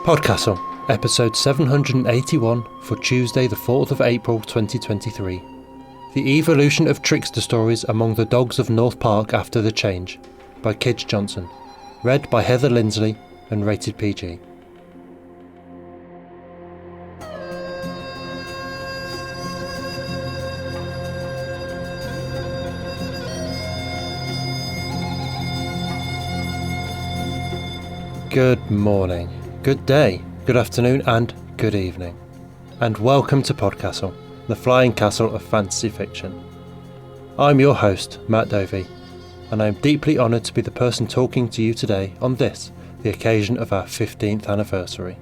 Podcastle, episode 781 for Tuesday the 4th of April 2023. The Evolution of Trickster Stories Among the Dogs of North Park After the Change, by Kij Johnson. Read by Heather Lindsley and rated PG. Good morning, good day, good afternoon and good evening. And welcome to Podcastle, the flying castle of fantasy fiction. I'm your host, Matt Dovey, and I am deeply honoured to be the person talking to you today on this, the occasion of our 15th anniversary.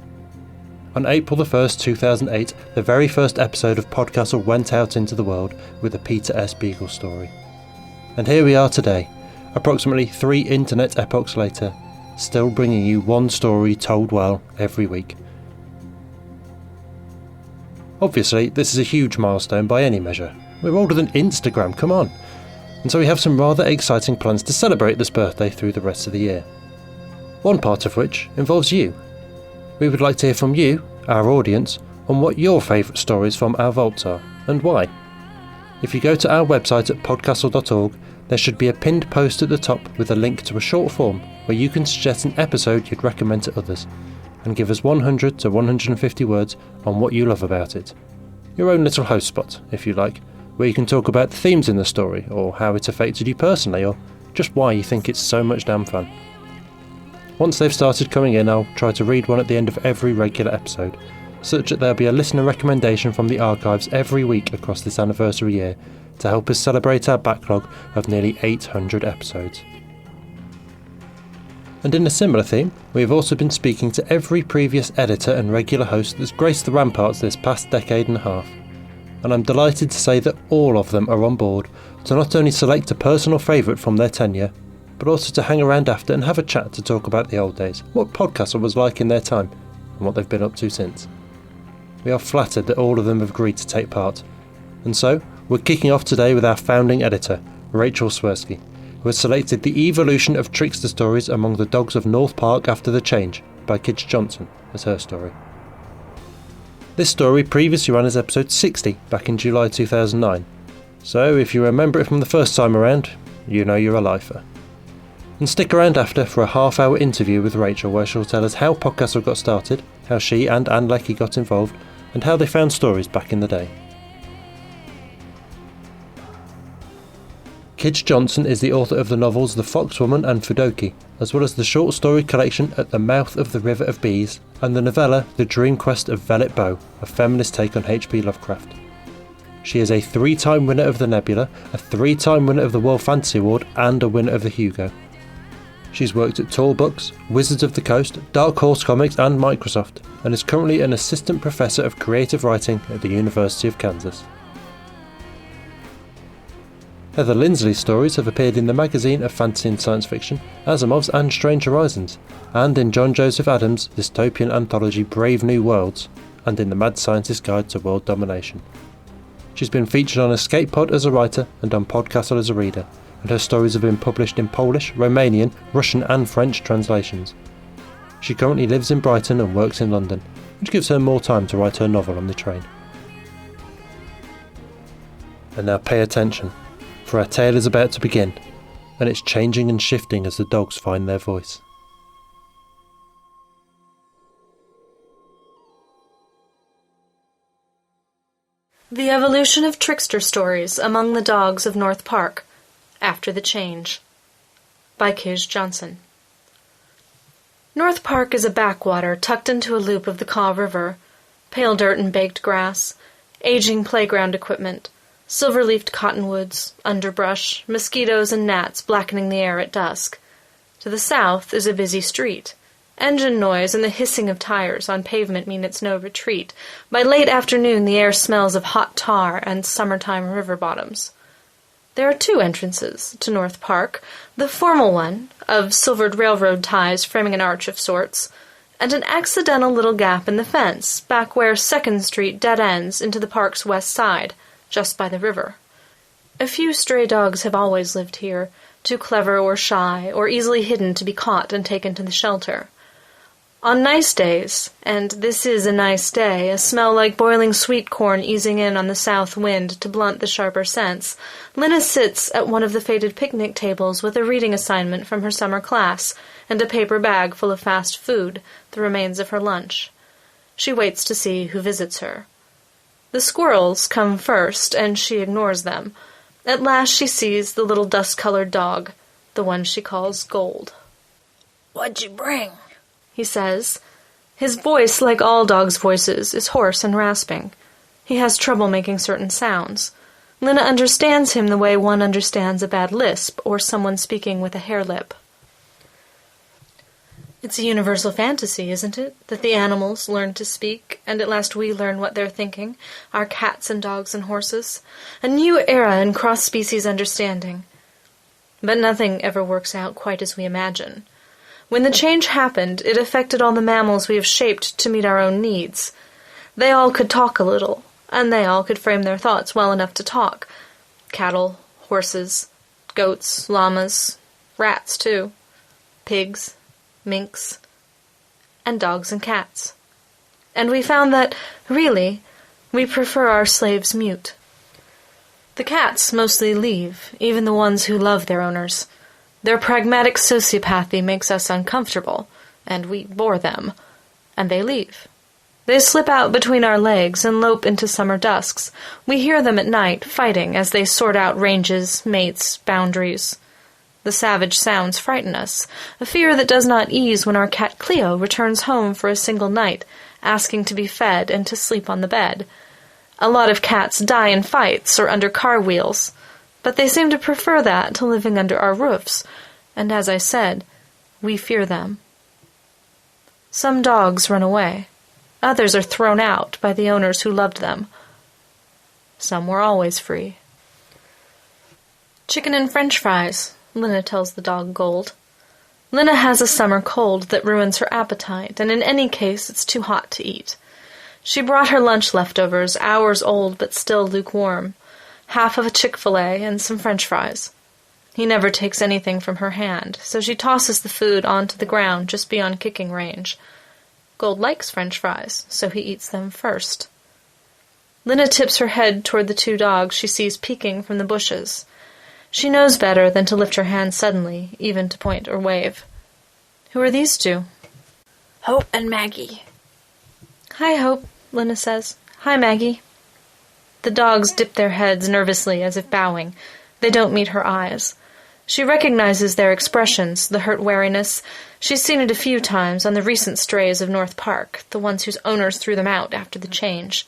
On April the 1st, 2008, the very first episode of Podcastle went out into the world with a Peter S. Beagle story. And here we are today, approximately 3 internet epochs later, still bringing you one story told well every week. Obviously, this is a huge milestone by any measure. We're older than Instagram, come on! And so we have some rather exciting plans to celebrate this birthday through the rest of the year. One part of which involves you. We would like to hear from you, our audience, on what your favourite stories from our vaults are, and why. If you go to our website at podcastle.org, there should be a pinned post at the top with a link to a short form where you can suggest an episode you'd recommend to others, and give us 100 to 150 words on what you love about it. Your own little host spot, if you like, where you can talk about the themes in the story, or how it affected you personally, or just why you think it's so much damn fun. Once they've started coming in, I'll try to read one at the end of every regular episode, such that there'll be a listener recommendation from the archives every week across this anniversary year to help us celebrate our backlog of nearly 800 episodes. And in a similar theme, we have also been speaking to every previous editor and regular host that's graced the ramparts this past decade and a half, and I'm delighted to say that all of them are on board to not only select a personal favourite from their tenure, but also to hang around after and have a chat to talk about the old days, what Podcastle was like in their time, and what they've been up to since. We are flattered that all of them have agreed to take part, and so we're kicking off today with our founding editor, Rachel Swirsky, who has selected The Evolution of Trickster Stories Among the Dogs of North Park After the Change by Kij Johnson as her story. This story previously ran as episode 60 back in July 2009, so if you remember it from the first time around, you know you're a lifer. And stick around after for a half-hour interview with Rachel where she'll tell us how Podcastle got started, how she and Anne Leckie got involved, and how they found stories back in the day. Kij Johnson is the author of the novels The Foxwoman and Fudoki, as well as the short story collection At the Mouth of the River of Bees, and the novella The Dream Quest of Velvet Bow, a feminist take on H.P. Lovecraft. She is a 3-time winner of the Nebula, a 3-time winner of the World Fantasy Award, and a winner of the Hugo. She's worked at Tall Books, Wizards of the Coast, Dark Horse Comics and Microsoft, and is currently an assistant professor of creative writing at the University of Kansas. Heather Lindsley's stories have appeared in the Magazine of Fantasy and Science Fiction, Asimov's and Strange Horizons, and in John Joseph Adams' dystopian anthology Brave New Worlds, and in the Mad Scientist's Guide to World Domination. She's been featured on Escape Pod as a writer and on Podcastle as a reader, and her stories have been published in Polish, Romanian, Russian and French translations. She currently lives in Brighton and works in London, which gives her more time to write her novel on the train. And now pay attention, for our tale is about to begin, and it's changing and shifting as the dogs find their voice. The Evolution of Trickster Stories Among the Dogs of North Park After the Change by Kij Johnson. North Park is a backwater tucked into a loop of the Kaw River. Pale dirt and baked grass, aging playground equipment, silver-leafed cottonwoods, underbrush, mosquitoes and gnats blackening the air at dusk. To the south is a busy street. Engine noise and the hissing of tires on pavement mean it's no retreat. By late afternoon the air smells of hot tar and summertime river bottoms. There are 2 entrances to North Park, the formal one, of silvered railroad ties framing an arch of sorts, and an accidental little gap in the fence, back where 2nd Street dead ends into the park's west side, just by the river. A few stray dogs have always lived here, too clever or shy or easily hidden to be caught and taken to the shelter. On nice days, and this is a nice day, a smell like boiling sweet corn easing in on the south wind to blunt the sharper scents, Lena sits at one of the faded picnic tables with a reading assignment from her summer class and a paper bag full of fast food, the remains of her lunch. She waits to see who visits her. The squirrels come first, and she ignores them. At last she sees the little dust-colored dog, the one she calls Gold. "What'd you bring?" he says. His voice, like all dogs' voices, is hoarse and rasping. He has trouble making certain sounds. Lena understands him the way one understands a bad lisp or someone speaking with a hare lip. It's a universal fantasy, isn't it, that the animals learn to speak, and at last we learn what they're thinking, our cats and dogs and horses. A new era in cross-species understanding. But nothing ever works out quite as we imagine. When the change happened, it affected all the mammals we have shaped to meet our own needs. They all could talk a little, and they all could frame their thoughts well enough to talk. Cattle, horses, goats, llamas, rats too, pigs, minks, and dogs and cats. And we found that, really, we prefer our slaves mute. The cats mostly leave, even the ones who love their owners. Their pragmatic sociopathy makes us uncomfortable, and we bore them, and they leave. They slip out between our legs and lope into summer dusks. We hear them at night, fighting as they sort out ranges, mates, boundaries. The savage sounds frighten us, a fear that does not ease when our cat Cleo returns home for a single night, asking to be fed and to sleep on the bed. A lot of cats die in fights or under car wheels, but they seem to prefer that to living under our roofs, and as I said, we fear them. Some dogs run away. Others are thrown out by the owners who loved them. Some were always free. "Chicken and French fries," Lena tells the dog Gold. Lena has a summer cold that ruins her appetite, and in any case it's too hot to eat. She brought her lunch leftovers, hours old but still lukewarm. Half of a Chick-fil-A and some French fries. He never takes anything from her hand, so she tosses the food onto the ground just beyond kicking range. Gold likes French fries, so he eats them first. Lena tips her head toward the two dogs she sees peeking from the bushes. She knows better than to lift her hand suddenly, even to point or wave. Who are these two? "Hope and Maggie." "Hi, Hope," Lena says. "Hi, Maggie." The dogs dip their heads nervously as if bowing. They don't meet her eyes. She recognizes their expressions, the hurt wariness. She's seen it a few times on the recent strays of North Park, the ones whose owners threw them out after the change.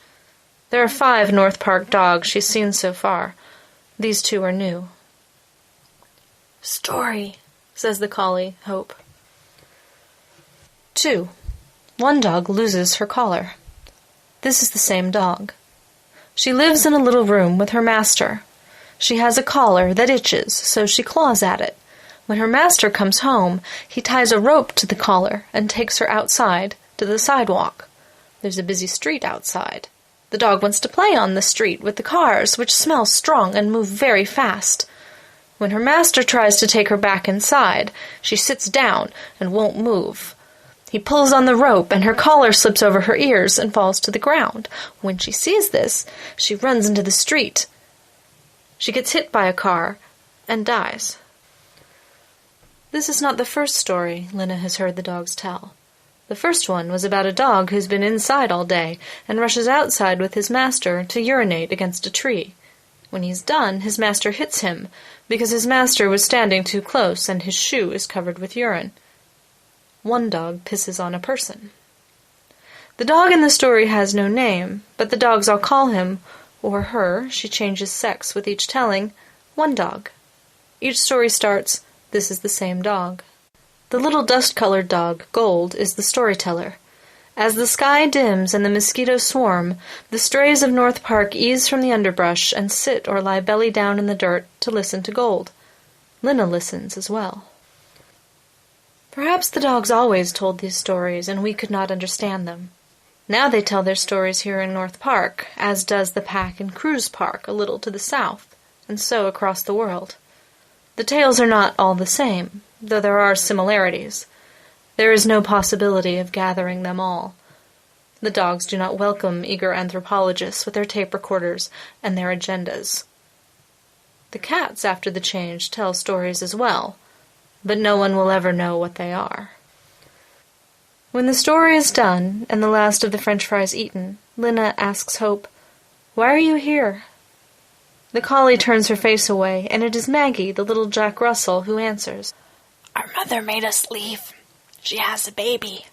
There are 5 North Park dogs she's seen so far. These 2 are new. "Story," says the collie, Hope. 2. One dog loses her collar. This is the same dog. She lives in a little room with her master. She has a collar that itches, so she claws at it. When her master comes home, he ties a rope to the collar and takes her outside, to the sidewalk. There's a busy street outside. The dog wants to play on the street with the cars, which smell strong and move very fast. When her master tries to take her back inside, she sits down and won't move. He pulls on the rope, and her collar slips over her ears and falls to the ground. When she sees this, she runs into the street. She gets hit by a car and dies. This is not the first story Lena has heard the dogs tell. The first one was about a dog who's been inside all day and rushes outside with his master to urinate against a tree. When he's done, his master hits him, because his master was standing too close and his shoe is covered with urine. One dog pisses on a person. The dog in the story has no name, but the dogs all call him, or her, she changes sex with each telling, one dog. Each story starts, "This is the same dog." The little dust-colored dog, Gold, is the storyteller. As the sky dims and the mosquitoes swarm, the strays of North Park ease from the underbrush and sit or lie belly down in the dirt to listen to Gold. Lena listens as well. Perhaps the dogs always told these stories and we could not understand them. Now they tell their stories here in North Park, as does the Pack and Cruise Park a little to the south, and so across the world. The tales are not all the same, though there are similarities. There is no possibility of gathering them all. The dogs do not welcome eager anthropologists with their tape recorders and their agendas. The cats, after the change, tell stories as well, but no one will ever know what they are. When the story is done, and the last of the French fries eaten, Lena asks Hope, "Why are you here?" The collie turns her face away, and it is Maggie, the little Jack Russell, who answers. Our mother made us leave. She has a baby.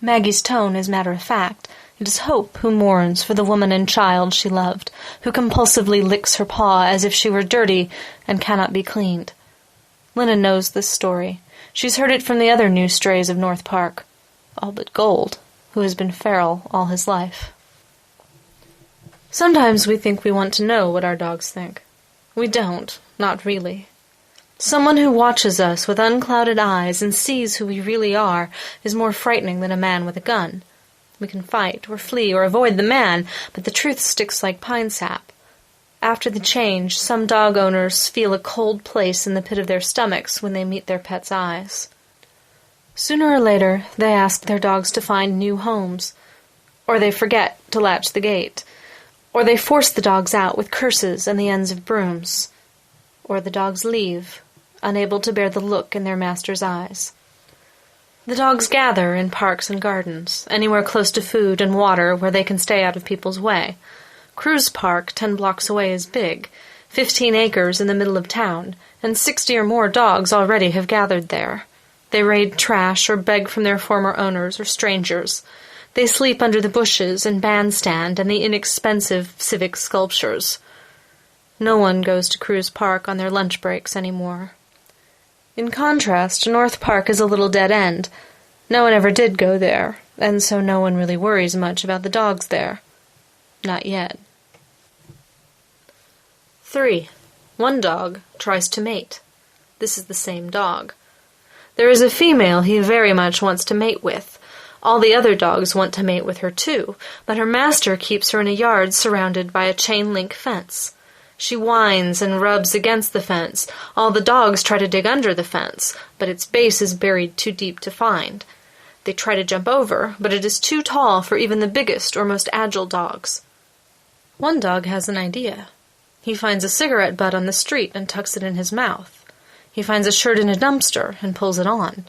Maggie's tone is matter-of-fact. It is Hope who mourns for the woman and child she loved, who compulsively licks her paw as if she were dirty and cannot be cleaned. Lena knows this story. She's heard it from the other new strays of North Park, all but Gold, who has been feral all his life. Sometimes we think we want to know what our dogs think. We don't, not really. Someone who watches us with unclouded eyes and sees who we really are is more frightening than a man with a gun. We can fight, or flee, or avoid the man, but the truth sticks like pine sap. After the change, some dog owners feel a cold place in the pit of their stomachs when they meet their pet's eyes. Sooner or later, they ask their dogs to find new homes, or they forget to latch the gate, or they force the dogs out with curses and the ends of brooms, or the dogs leave, unable to bear the look in their master's eyes. The dogs gather in parks and gardens, anywhere close to food and water where they can stay out of people's way. Cruz Park, 10 blocks away, is big, 15 acres in the middle of town, and 60 or more dogs already have gathered there. They raid trash or beg from their former owners or strangers. They sleep under the bushes and bandstand and the inexpensive civic sculptures. No one goes to Cruz Park on their lunch breaks anymore. In contrast, North Park is a little dead end. No one ever did go there, and so no one really worries much about the dogs there. Not yet. 3. One dog tries to mate. This is the same dog. There is a female he very much wants to mate with. All the other dogs want to mate with her too, but her master keeps her in a yard surrounded by a chain-link fence. She whines and rubs against the fence. All the dogs try to dig under the fence, but its base is buried too deep to find. They try to jump over, but it is too tall for even the biggest or most agile dogs. One dog has an idea. He finds a cigarette butt on the street and tucks it in his mouth. He finds a shirt in a dumpster and pulls it on.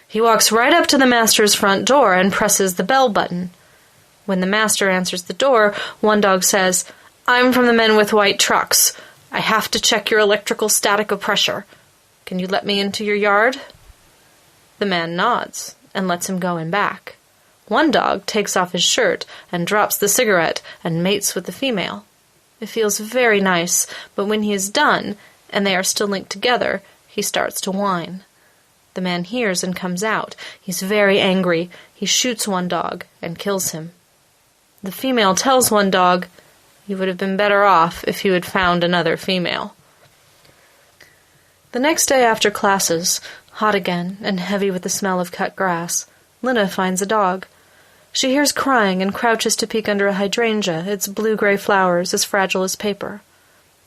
He walks right up to the master's front door and presses the bell button. When the master answers the door, one dog says, "I'm from the men with white trucks. I have to check your electrical static of pressure. Can you let me into your yard?" The man nods and lets him go in back. One dog takes off his shirt and drops the cigarette and mates with the female. It feels very nice, but when he is done, and they are still linked together, he starts to whine. The man hears and comes out. He's very angry. He shoots one dog and kills him. The female tells one dog, "You would have been better off if you had found another female." The next day after classes, hot again and heavy with the smell of cut grass, Lena finds a dog. She hears crying and crouches to peek under a hydrangea, its blue-gray flowers as fragile as paper.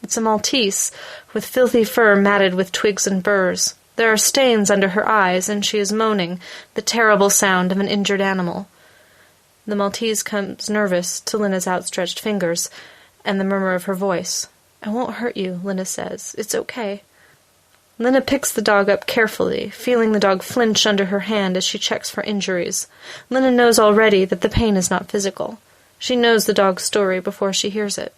It's a Maltese, with filthy fur matted with twigs and burrs. There are stains under her eyes, and she is moaning, the terrible sound of an injured animal. The Maltese comes nervous to Lena's outstretched fingers, and the murmur of her voice. "I won't hurt you," Lena says. "It's okay." Lena picks the dog up carefully, feeling the dog flinch under her hand as she checks for injuries. Lena knows already that the pain is not physical. She knows the dog's story before she hears it.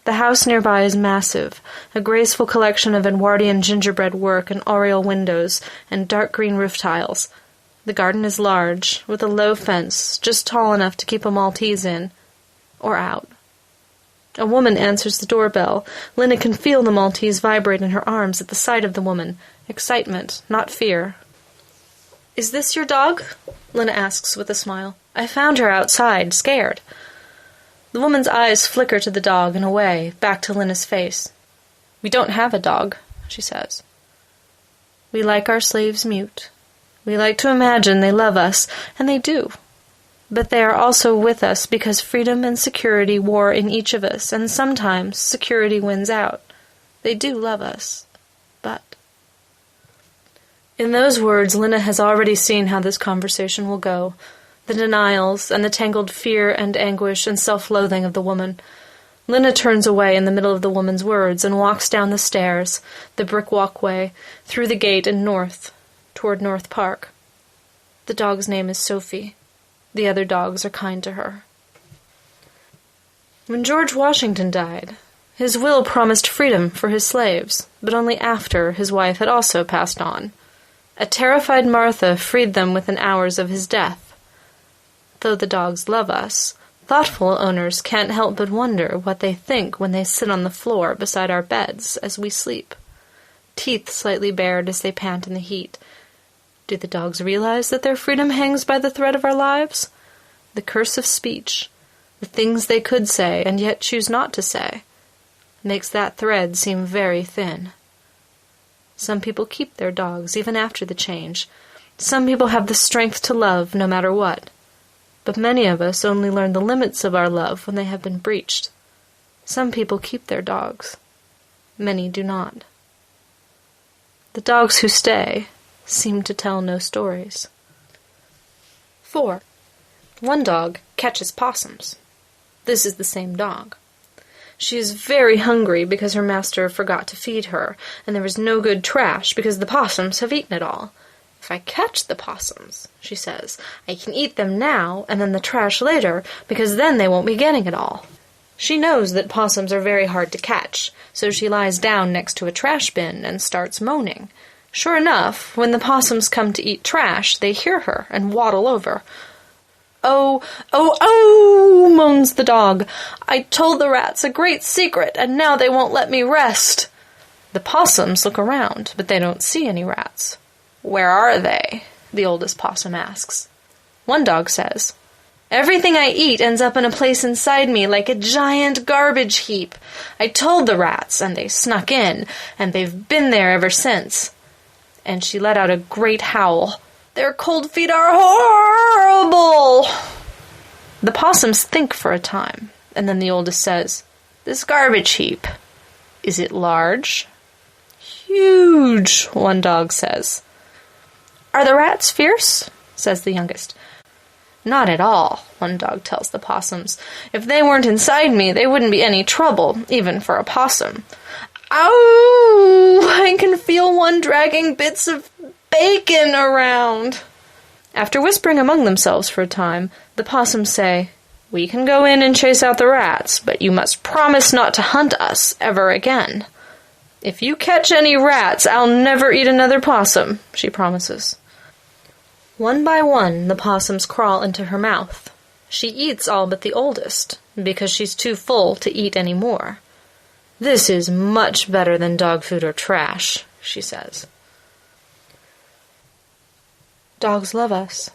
The house nearby is massive, a graceful collection of Edwardian gingerbread work and oriel windows and dark green roof tiles. The garden is large, with a low fence, just tall enough to keep a Maltese in, or out. A woman answers the doorbell. Lena can feel the Maltese vibrate in her arms at the sight of the woman. Excitement, not fear. "Is this your dog?" Lena asks with a smile. "I found her outside, scared." The woman's eyes flicker to the dog and away, back to Lena's face. "We don't have a dog," she says. "We like our slaves mute. We like to imagine they love us, and they do. But they are also with us because freedom and security war in each of us, and sometimes security wins out. They do love us. But..." In those words, Lena has already seen how this conversation will go. The denials and the tangled fear and anguish and self-loathing of the woman. Lena turns away in the middle of the woman's words and walks down the stairs, the brick walkway, through the gate and north, toward North Park. The dog's name is Sophie. The other dogs are kind to her. When George Washington died, his will promised freedom for his slaves, but only after his wife had also passed on. A terrified Martha freed them within hours of his death. Though the dogs love us, thoughtful owners can't help but wonder what they think when they sit on the floor beside our beds as we sleep, teeth slightly bared as they pant in the heat. Do the dogs realize that their freedom hangs by the thread of our lives? The curse of speech, the things they could say and yet choose not to say, makes that thread seem very thin. Some people keep their dogs even after the change. Some people have the strength to love no matter what. But many of us only learn the limits of our love when they have been breached. Some people keep their dogs. Many do not. The dogs who stay seem to tell no stories. 4. One dog catches possums. This is the same dog. She is very hungry because her master forgot to feed her, and there is no good trash because the possums have eaten it all. If I catch the possums, she says, I can eat them now and then the trash later, because then they won't be getting it all. She knows that possums are very hard to catch, so she lies down next to a trash bin and starts moaning. Sure enough, when the possums come to eat trash, they hear her and waddle over. Oh, oh, oh, moans the dog. I told the rats a great secret, and now they won't let me rest. The possums look around, but they don't see any rats. Where are they? The oldest possum asks. One dog says, Everything I eat ends up in a place inside me like a giant garbage heap. I told the rats, and they snuck in, and they've been there ever since. And she let out a great howl. Their cold feet are horrible! The possums think for a time, and then the oldest says, This garbage heap, is it large? Huge, one dog says. Are the rats fierce? Says the youngest. Not at all, one dog tells the possums. If they weren't inside me, they wouldn't be any trouble, even for a possum. Ow! I can feel one dragging bits of bacon around. After whispering among themselves for a time, the possums say, We can go in and chase out the rats, but you must promise not to hunt us ever again. If you catch any rats, I'll never eat another possum, she promises. One by one, the possums crawl into her mouth. She eats all but the oldest, because she's too full to eat any more. This is much better than dog food or trash, she says. Dogs love us.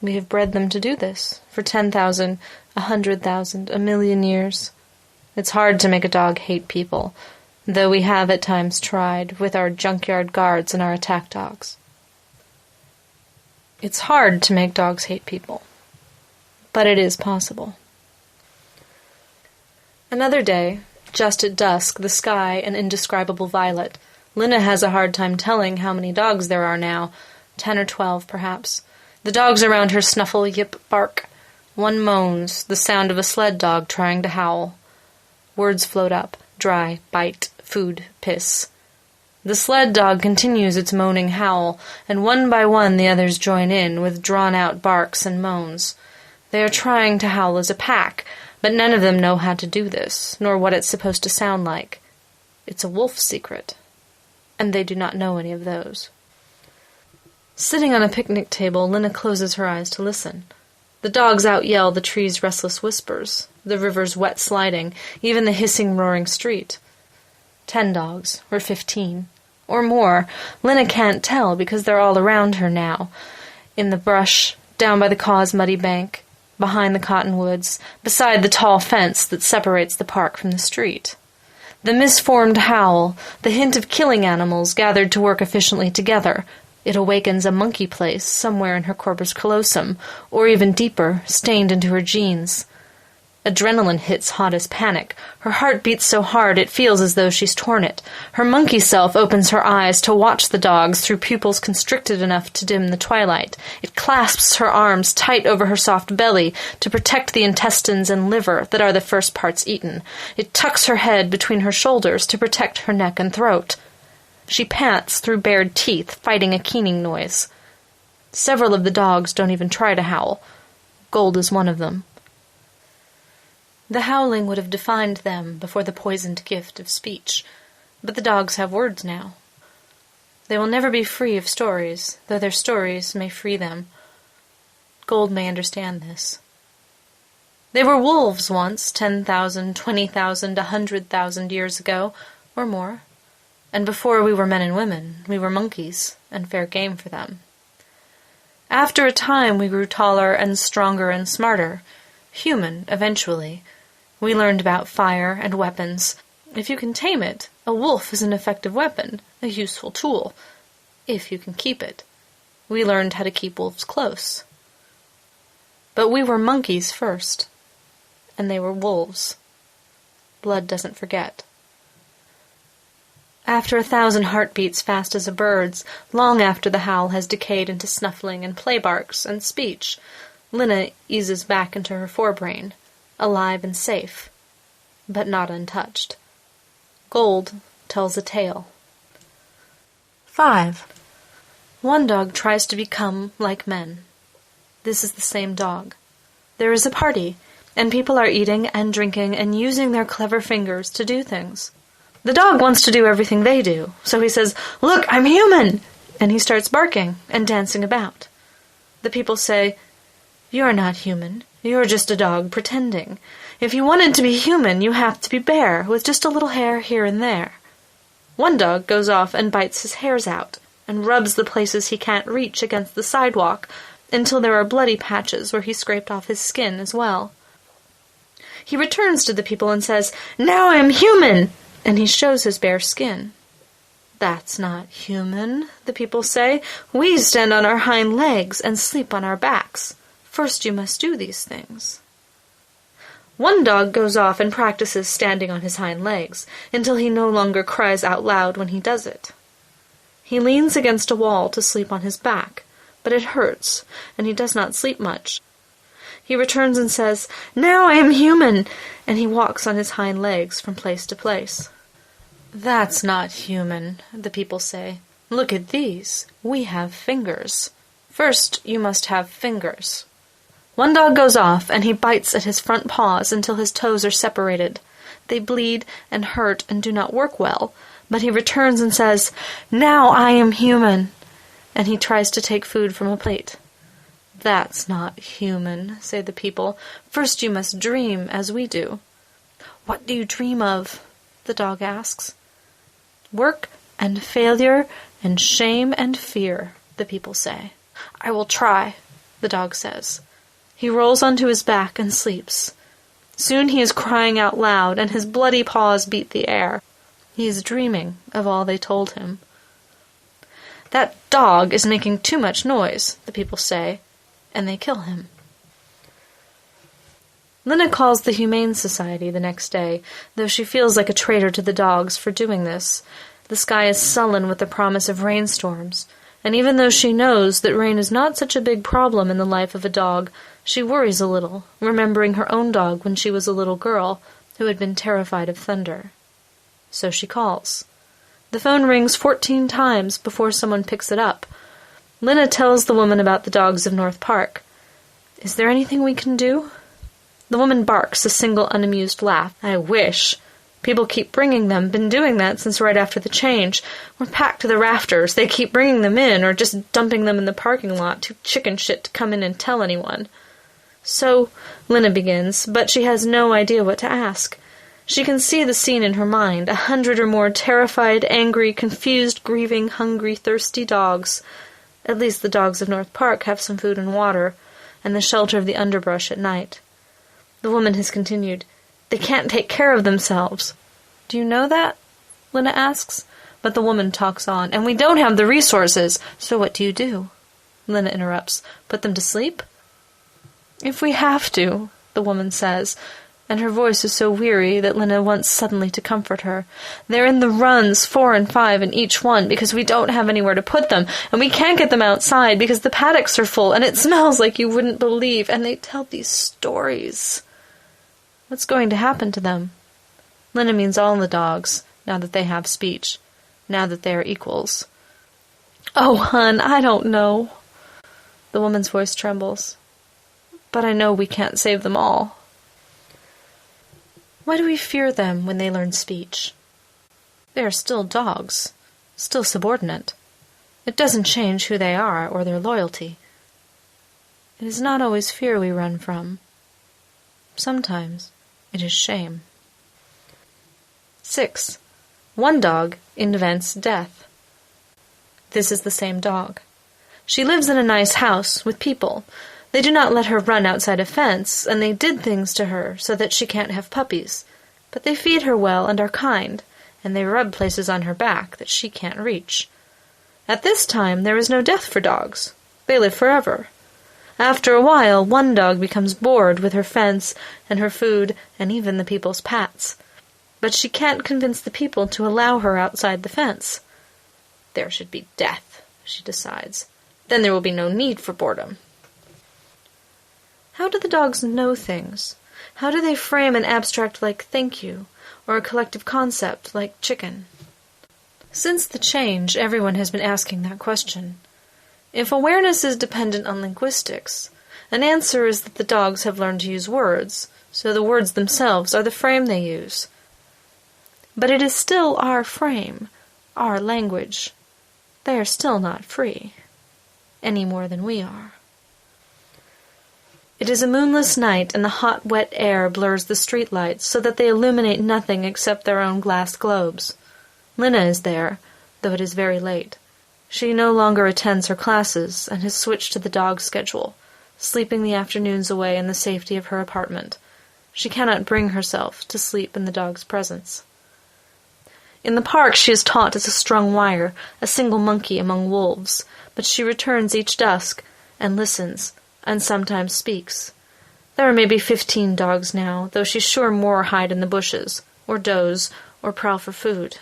We have bred them to do this for 10,000, 100,000, 1,000,000 years. It's hard to make a dog hate people, though we have at times tried with our junkyard guards and our attack dogs. It's hard to make dogs hate people, but it is possible. Another day, just at dusk, the sky an indescribable violet. Lena has a hard time telling how many dogs there are now, 10 or 12 perhaps. The dogs around her snuffle, yip, bark. One moans, the sound of a sled dog trying to howl. Words float up, dry, bite, food, piss. The sled dog continues its moaning howl, and one by one the others join in with drawn-out barks and moans. They are trying to howl as a pack, but none of them know how to do this, nor what it's supposed to sound like. It's a wolf secret, and they do not know any of those. Sitting on a picnic table, Lena closes her eyes to listen. The dogs out-yell the tree's restless whispers, the river's wet sliding, even the hissing, roaring street. 10 dogs, or 15, or more. Lena can't tell because they're all around her now. In the brush, down by the Caw's muddy bank, behind the cottonwoods, beside the tall fence that separates the park from the street. The misformed howl, the hint of killing animals gathered to work efficiently together. It awakens a monkey place somewhere in her corpus callosum, or even deeper, stained into her genes. Adrenaline hits hot as panic. Her heart beats so hard it feels as though she's torn it. Her monkey self opens her eyes to watch the dogs through pupils constricted enough to dim the twilight. It clasps her arms tight over her soft belly to protect the intestines and liver that are the first parts eaten. It tucks her head between her shoulders to protect her neck and throat. She pants through bared teeth, fighting a keening noise. Several of the dogs don't even try to howl. Gold is one of them. The howling would have defined them before the poisoned gift of speech, but the dogs have words now. They will never be free of stories, though their stories may free them. Gold may understand this. They were wolves once, 10,000, 20,000, 100,000 years ago, or more, and before we were men and women, we were monkeys, and fair game for them. After a time we grew taller and stronger and smarter, human, eventually. We learned about fire and weapons. If you can tame it, a wolf is an effective weapon, a useful tool, if you can keep it. We learned how to keep wolves close. But we were monkeys first, and they were wolves. Blood doesn't forget. After 1,000 heartbeats fast as a bird's, long after the howl has decayed into snuffling and play barks and speech, Lina eases back into her forebrain, alive and safe, but not untouched. Gold tells a tale. 5. One dog tries to become like men. This is the same dog. There is a party, and people are eating and drinking and using their clever fingers to do things. The dog wants to do everything they do, so he says, "Look, I'm human!" and he starts barking and dancing about. The people say, "You're not human. You're just a dog pretending. If you wanted to be human, you have to be bare, with just a little hair here and there." One dog goes off and bites his hairs out, and rubs the places he can't reach against the sidewalk, until there are bloody patches where he scraped off his skin as well. He returns to the people and says, "Now I'm human!" and he shows his bare skin. "That's not human," the people say. "We stand on our hind legs and sleep on our backs. First you must do these things." One dog goes off and practices standing on his hind legs, until he no longer cries out loud when he does it. He leans against a wall to sleep on his back, but it hurts, and he does not sleep much. He returns and says, "Now I am human," and he walks on his hind legs from place to place. "That's not human," the people say. "Look at these. We have fingers. First you must have fingers." One dog goes off, and he bites at his front paws until his toes are separated. They bleed and hurt and do not work well, but he returns and says, "Now I am human," and he tries to take food from a plate. "That's not human," say the people. "First you must dream as we do." "What do you dream of?" the dog asks. "Work and failure and shame and fear," the people say. "I will try," the dog says. He rolls onto his back and sleeps. Soon he is crying out loud, and his bloody paws beat the air. He is dreaming of all they told him. "That dog is making too much noise," the people say, and they kill him. Lina calls the Humane Society the next day, though she feels like a traitor to the dogs for doing this. The sky is sullen with the promise of rainstorms, and even though she knows that rain is not such a big problem in the life of a dog, she worries a little, remembering her own dog when she was a little girl, who had been terrified of thunder. So she calls. The phone rings 14 times before someone picks it up. Lina tells the woman about the dogs of North Park. "Is there anything we can do?" The woman barks a single unamused laugh. "I wish. People keep bringing them, been doing that since right after the change. We're packed to the rafters. They keep bringing them in, or just dumping them in the parking lot, too chicken shit to come in and tell anyone." "So," Lina begins, but she has no idea what to ask. She can see the scene in her mind, 100 or more terrified, angry, confused, grieving, hungry, thirsty dogs. At least the dogs of North Park have some food and water, and the shelter of the underbrush at night. The woman has continued, "They can't take care of themselves." "Do you know that?" Lina asks. But the woman talks on. "And we don't have the resources, so what do you do?" Lina interrupts. "Put them to sleep?" "If we have to," the woman says. and her voice is so weary that Lena wants suddenly to comfort her. "They're in the runs, 4 and 5 in each one, because we don't have anywhere to put them, and we can't get them outside because the paddocks are full, and it smells like you wouldn't believe, and they tell these stories." What's going to happen to them? Lena means all the dogs, now that they have speech, now that they are equals. "Oh, hon, I don't know." The woman's voice trembles. "But I know we can't save them all." Why do we fear them when they learn speech? They are still dogs, still subordinate. It doesn't change who they are or their loyalty. It is not always fear we run from. Sometimes it is shame. 6. One dog invents death. This is the same dog. She lives in a nice house with people. They do not let her run outside a fence, and they did things to her so that she can't have puppies. But they feed her well and are kind, and they rub places on her back that she can't reach. At this time there is no death for dogs. They live forever. After a while, one dog becomes bored with her fence and her food and even the people's pats. But she can't convince the people to allow her outside the fence. There should be death, she decides. Then there will be no need for boredom. How do the dogs know things? How do they frame an abstract like thank you, or a collective concept like chicken? Since the change, everyone has been asking that question. If awareness is dependent on linguistics, an answer is that the dogs have learned to use words, so the words themselves are the frame they use. But it is still our frame, our language. They are still not free, any more than we are. It is a moonless night, and the hot, wet air blurs the streetlights so that they illuminate nothing except their own glass globes. Lena is there, though it is very late. She no longer attends her classes and has switched to the dog schedule, sleeping the afternoons away in the safety of her apartment. She cannot bring herself to sleep in the dog's presence. In the park she is taught as a strung wire, a single monkey among wolves, but she returns each dusk and listens, and sometimes speaks. There are maybe 15 dogs now, though she's sure more hide in the bushes, or doze, or prowl for food.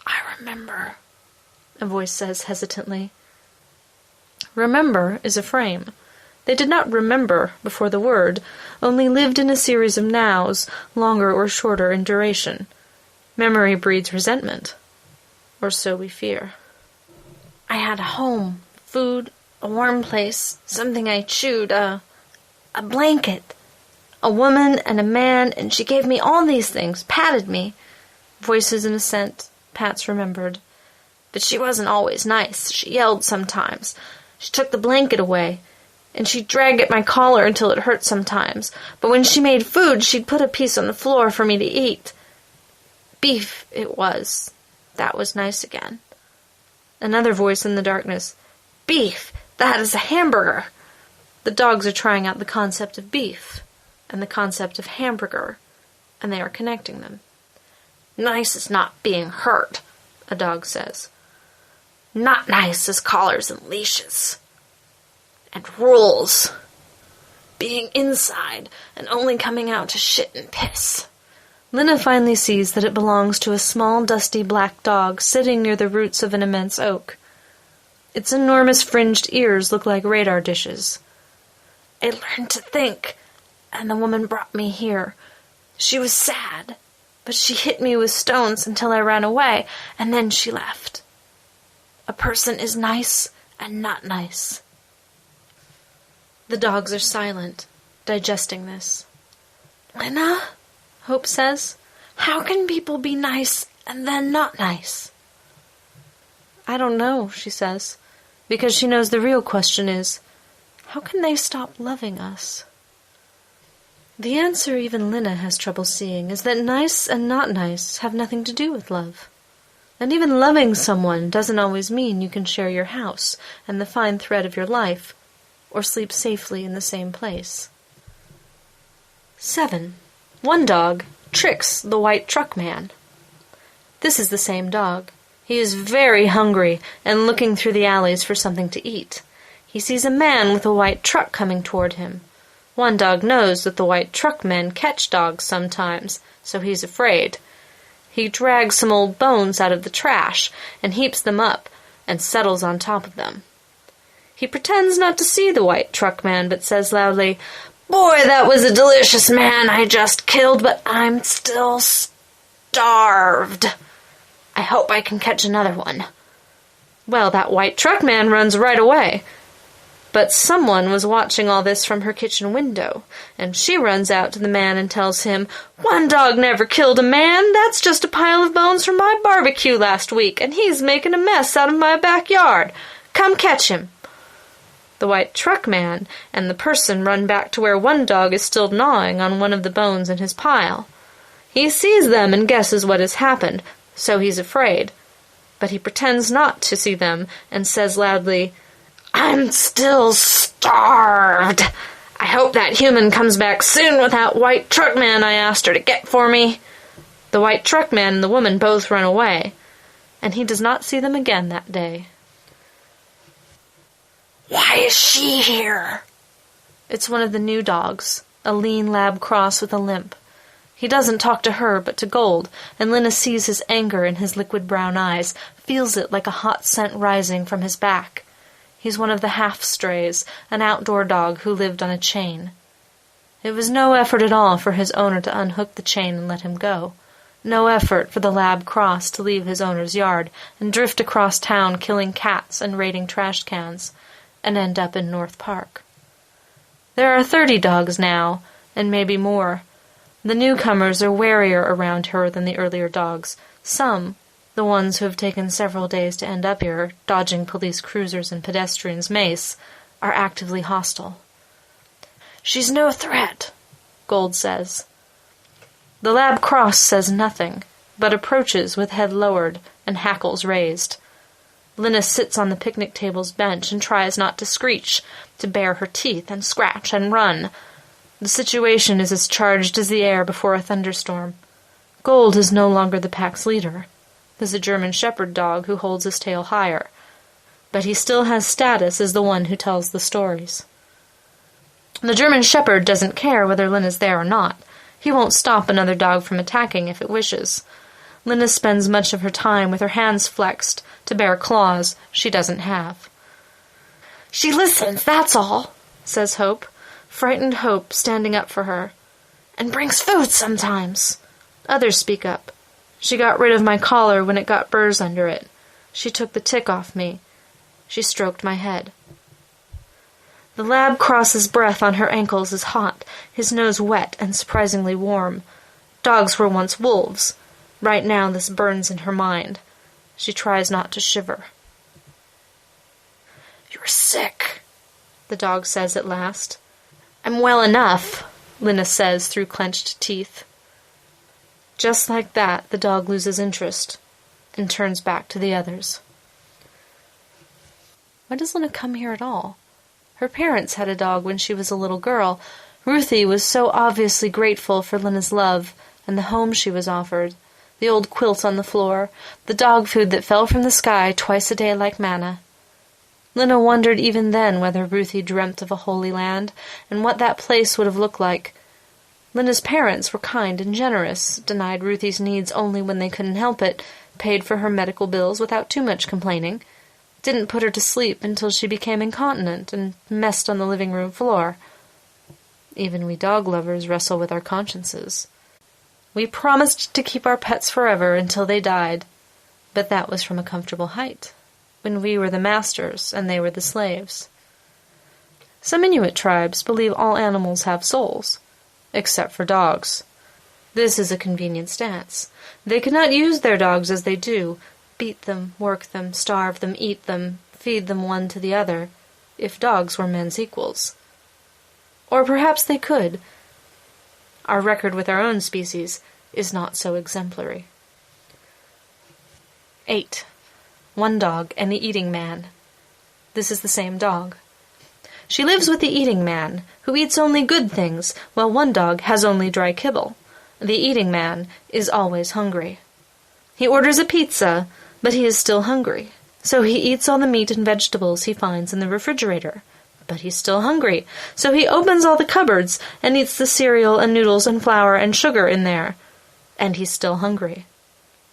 "I remember," a voice says hesitantly. Remember is a frame. They did not remember before the word, only lived in a series of nows, longer or shorter in duration. Memory breeds resentment, or so we fear. "I had a home, food, a warm place, something I chewed, a blanket, a woman and a man, and she gave me all these things, patted me." Voices in assent, pats remembered. "But she wasn't always nice. She yelled sometimes. She took the blanket away, and she'd drag at my collar until it hurt sometimes. But when she made food, she'd put a piece on the floor for me to eat. Beef, it was. That was nice again." Another voice in the darkness. "Beef, that is a hamburger." The dogs are trying out the concept of beef and the concept of hamburger, and they are connecting them. "Nice is not being hurt," a dog says. "Not nice is collars and leashes. And rules. Being inside and only coming out to shit and piss." Lena finally sees that it belongs to a small, dusty black dog sitting near the roots of an immense oak. Its enormous fringed ears look like radar dishes. "I learned to think, and the woman brought me here. She was sad, but she hit me with stones until I ran away, and then she left. A person is nice and not nice." The dogs are silent, digesting this. "Lena," Hope says, "how can people be nice and then not nice?" "I don't know," she says, because she knows the real question is, how can they stop loving us? The answer even Lena has trouble seeing is that nice and not nice have nothing to do with love. And even loving someone doesn't always mean you can share your house and the fine thread of your life, or sleep safely in the same place. 7. One dog tricks the white truck man. This is the same dog. He is very hungry and looking through the alleys for something to eat. He sees a man with a white truck coming toward him. One dog knows that the white truckmen catch dogs sometimes, so he's afraid. He drags some old bones out of the trash and heaps them up and settles on top of them. He pretends not to see the white truckman, but says loudly, "Boy, that was a delicious man I just killed, but I'm still starved. I hope I can catch another one." Well, that white truckman runs right away. But someone was watching all this from her kitchen window, and she runs out to the man and tells him, "One dog never killed a man. That's just a pile of bones from my barbecue last week, and he's making a mess out of my backyard. Come catch him." The white truckman and the person run back to where one dog is still gnawing on one of the bones in his pile. He sees them and guesses what has happened, so he's afraid. But he pretends not to see them and says loudly, "I'm still starved. I hope that human comes back soon with that white truckman I asked her to get for me." The white truckman and the woman both run away, and he does not see them again that day. Why is she here? It's one of the new dogs, a lean lab cross with a limp. He doesn't talk to her, but to Gold, and Lena sees his anger in his liquid brown eyes, feels it like a hot scent rising from his back. He's one of the half-strays, an outdoor dog who lived on a chain. It was no effort at all for his owner to unhook the chain and let him go. No effort for the lab cross to leave his owner's yard and drift across town killing cats and raiding trash cans, and end up in North Park. There are 30 dogs now, and maybe more. The newcomers are warier around her than the earlier dogs. Some, the ones who have taken several days to end up here, dodging police cruisers and pedestrians' mace, are actively hostile. She's no threat, Gold says. The lab cross says nothing, but approaches with head lowered and hackles raised. Lena sits on the picnic table's bench and tries not to screech, to bare her teeth and scratch and run. The situation is as charged as the air before a thunderstorm. Gold is no longer the pack's leader. There's a German shepherd dog who holds his tail higher, but he still has status as the one who tells the stories. The German shepherd doesn't care whether Lena's there or not. He won't stop another dog from attacking if it wishes. Lena spends much of her time with her hands flexed to bare claws she doesn't have. "She listens, that's all," says Hope, frightened Hope standing up for her. "And brings food sometimes." Others speak up. "She got rid of my collar when it got burrs under it. She took the tick off me. She stroked my head." The lab cross's breath on her ankles is hot, his nose wet and surprisingly warm. Dogs were once wolves. Right now this burns in her mind. She tries not to shiver. "You're sick," the dog says at last. "I'm well enough," Lena says through clenched teeth. Just like that, the dog loses interest and turns back to the others. Why does Lena come here at all? Her parents had a dog when she was a little girl. Ruthie was so obviously grateful for Lena's love and the home she was offered, the old quilt on the floor, the dog food that fell from the sky twice a day like manna. Lena wondered even then whether Ruthie dreamt of a holy land and what that place would have looked like. Lena's parents were kind and generous, denied Ruthie's needs only when they couldn't help it, paid for her medical bills without too much complaining, didn't put her to sleep until she became incontinent and messed on the living room floor. Even we dog lovers wrestle with our consciences. We promised to keep our pets forever until they died, but that was from a comfortable height, when we were the masters and they were the slaves. Some Inuit tribes believe all animals have souls, except for dogs. This is a convenient stance. They could not use their dogs as they do, beat them, work them, starve them, eat them, feed them one to the other, if dogs were men's equals. Or perhaps they could. Our record with our own species is not so exemplary. 8. One dog and the eating man. This is the same dog. She lives with the eating man, who eats only good things, while one dog has only dry kibble. The eating man is always hungry. He orders a pizza, but he is still hungry, so he eats all the meat and vegetables he finds in the refrigerator. But he's still hungry, so he opens all the cupboards and eats the cereal and noodles and flour and sugar in there. And he's still hungry.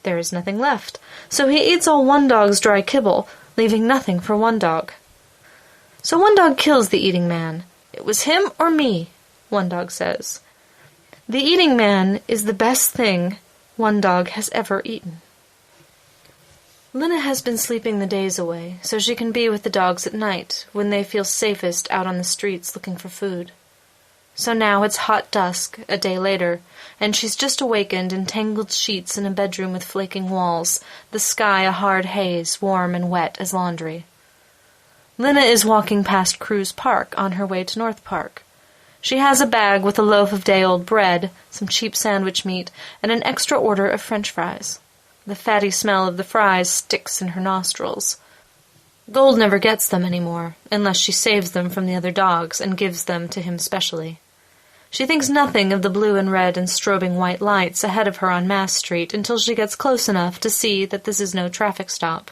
There is nothing left, so he eats all one dog's dry kibble, leaving nothing for one dog. So one dog kills the eating man. It was him or me, one dog says. The eating man is the best thing one dog has ever eaten. Lena has been sleeping the days away, so she can be with the dogs at night, when they feel safest out on the streets looking for food. So now it's hot dusk, a day later, and she's just awakened in tangled sheets in a bedroom with flaking walls, the sky a hard haze, warm and wet as laundry. Lena is walking past Cruz Park on her way to North Park. She has a bag with a loaf of day-old bread, some cheap sandwich meat, and an extra order of French fries. The fatty smell of the fries sticks in her nostrils. Gold never gets them anymore, unless she saves them from the other dogs and gives them to him specially. She thinks nothing of the blue and red and strobing white lights ahead of her on Mass Street until she gets close enough to see that this is no traffic stop.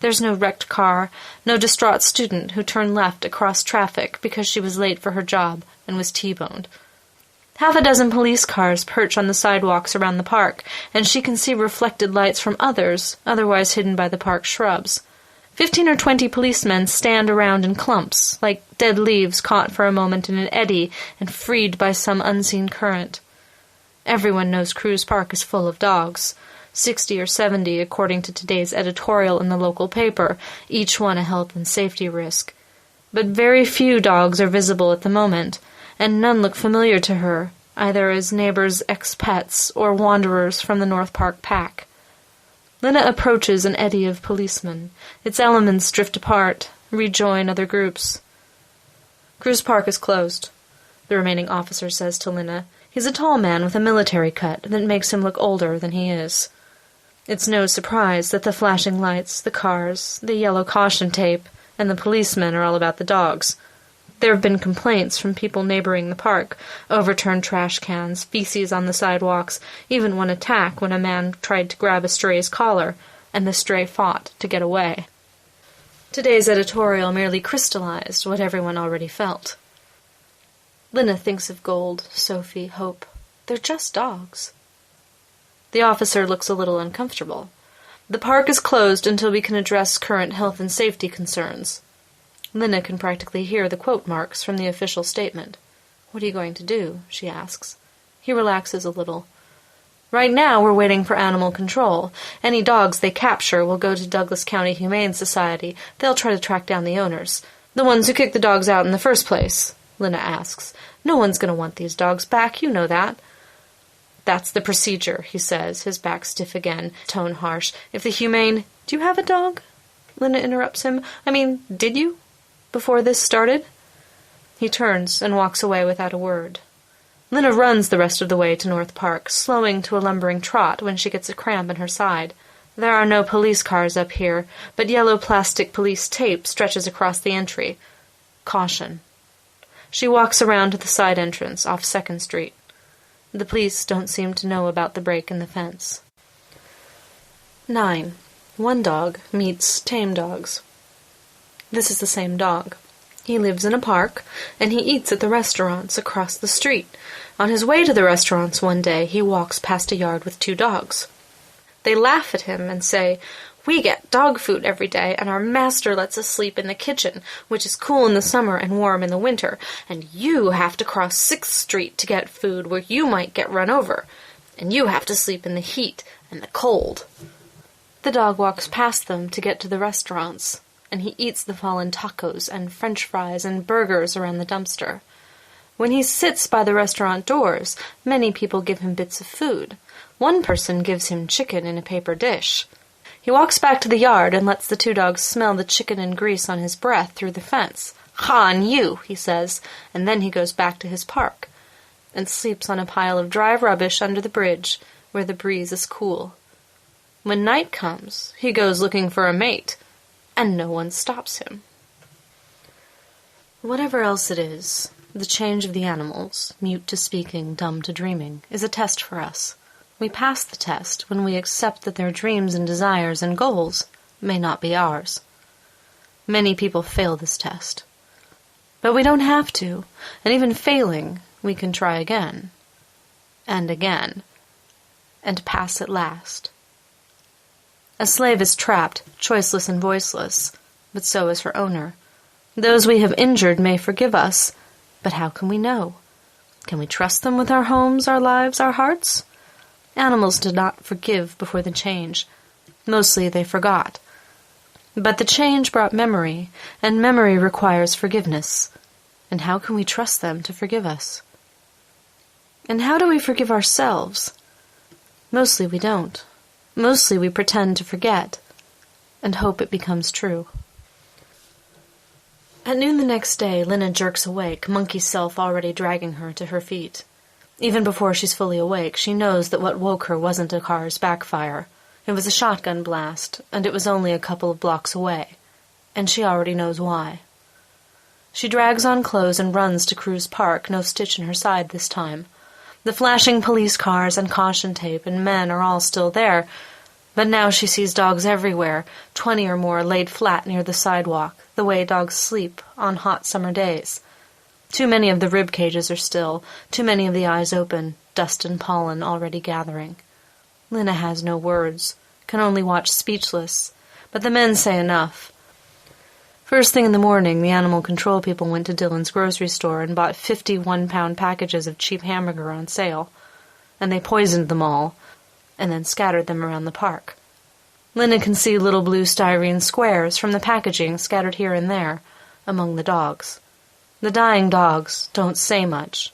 There's no wrecked car, no distraught student who turned left across traffic because she was late for her job and was T-boned. Half a dozen police cars perch on the sidewalks around the park, and she can see reflected lights from others, otherwise hidden by the park shrubs. 15 or 20 policemen stand around in clumps, like dead leaves caught for a moment in an eddy and freed by some unseen current. Everyone knows Cruz Park is full of dogs, 60 or 70 according to today's editorial in the local paper, each one a health and safety risk. But very few dogs are visible at the moment, and none look familiar to her, either as neighbors' ex-pets or wanderers from the North Park pack. Lena approaches an eddy of policemen. Its elements drift apart, rejoin other groups. Cruz Park is closed, the remaining officer says to Lena. He's a tall man with a military cut that makes him look older than he is. It's no surprise that the flashing lights, the cars, the yellow caution tape, and the policemen are all about the dogs. There have been complaints from people neighboring the park, overturned trash cans, feces on the sidewalks, even one attack when a man tried to grab a stray's collar, and the stray fought to get away. Today's editorial merely crystallized what everyone already felt. Lena thinks of Gold, Sophie, Hope. They're just dogs. The officer looks a little uncomfortable. The park is closed until we can address current health and safety concerns. Lena can practically hear the quote marks from the official statement. "What are you going to do?" she asks. He relaxes a little. "Right now we're waiting for animal control. Any dogs they capture will go to Douglas County Humane Society. They'll try to track down the owners. The ones who kicked the dogs out in the first place," Lena asks. "No one's going to want these dogs back, you know that." "That's the procedure," he says, his back stiff again, tone harsh. "If the humane—" "Do you have a dog?" Lena interrupts him. "I mean, did you? Before this started?" He turns and walks away without a word. Lena runs the rest of the way to North Park, slowing to a lumbering trot when she gets a cramp in her side. There are no police cars up here, but yellow plastic police tape stretches across the entry. Caution. She walks around to the side entrance off 2nd Street. The police don't seem to know about the break in the fence. 9. One dog meets tame dogs. This is the same dog. He lives in a park, and he eats at the restaurants across the street. On his way to the restaurants one day, he walks past a yard with 2 dogs. They laugh at him and say, "We get dog food every day, and our master lets us sleep in the kitchen, which is cool in the summer and warm in the winter, and you have to cross 6th Street to get food where you might get run over, and you have to sleep in the heat and the cold." The dog walks past them to get to the restaurants, and he eats the fallen tacos and French fries and burgers around the dumpster. When he sits by the restaurant doors, many people give him bits of food. One person gives him chicken in a paper dish. He walks back to the yard and lets the 2 dogs smell the chicken and grease on his breath through the fence. "Ha on you," he says, and then he goes back to his park and sleeps on a pile of dry rubbish under the bridge where the breeze is cool. When night comes, he goes looking for a mate, and no one stops him. Whatever else it is, the change of the animals, mute to speaking, dumb to dreaming, is a test for us. We pass the test when we accept that their dreams and desires and goals may not be ours. Many people fail this test. But we don't have to, and even failing, we can try again, and again, and pass at last. A slave is trapped, choiceless and voiceless, but so is her owner. Those we have injured may forgive us, but how can we know? Can we trust them with our homes, our lives, our hearts? Animals did not forgive before the change. Mostly they forgot. But the change brought memory, and memory requires forgiveness. And how can we trust them to forgive us? And how do we forgive ourselves? Mostly we don't. Mostly we pretend to forget, and hope it becomes true. At noon the next day, Lena jerks awake, monkey self already dragging her to her feet. Even before she's fully awake, she knows that what woke her wasn't a car's backfire. It was a shotgun blast, and it was only a couple of blocks away, and she already knows why. She drags on clothes and runs to Cruz Park, no stitch in her side this time. The flashing police cars and caution tape and men are all still there, but now she sees dogs everywhere, 20 or more laid flat near the sidewalk, the way dogs sleep on hot summer days. Too many of the rib cages are still, too many of the eyes open, dust and pollen already gathering. Lena has no words, can only watch speechless, but the men say enough. First thing in the morning, the animal control people went to Dylan's grocery store and bought 50 one-pound packages of cheap hamburger on sale, and they poisoned them all, and then scattered them around the park. Lena can see little blue styrene squares from the packaging scattered here and there among the dogs. The dying dogs don't say much.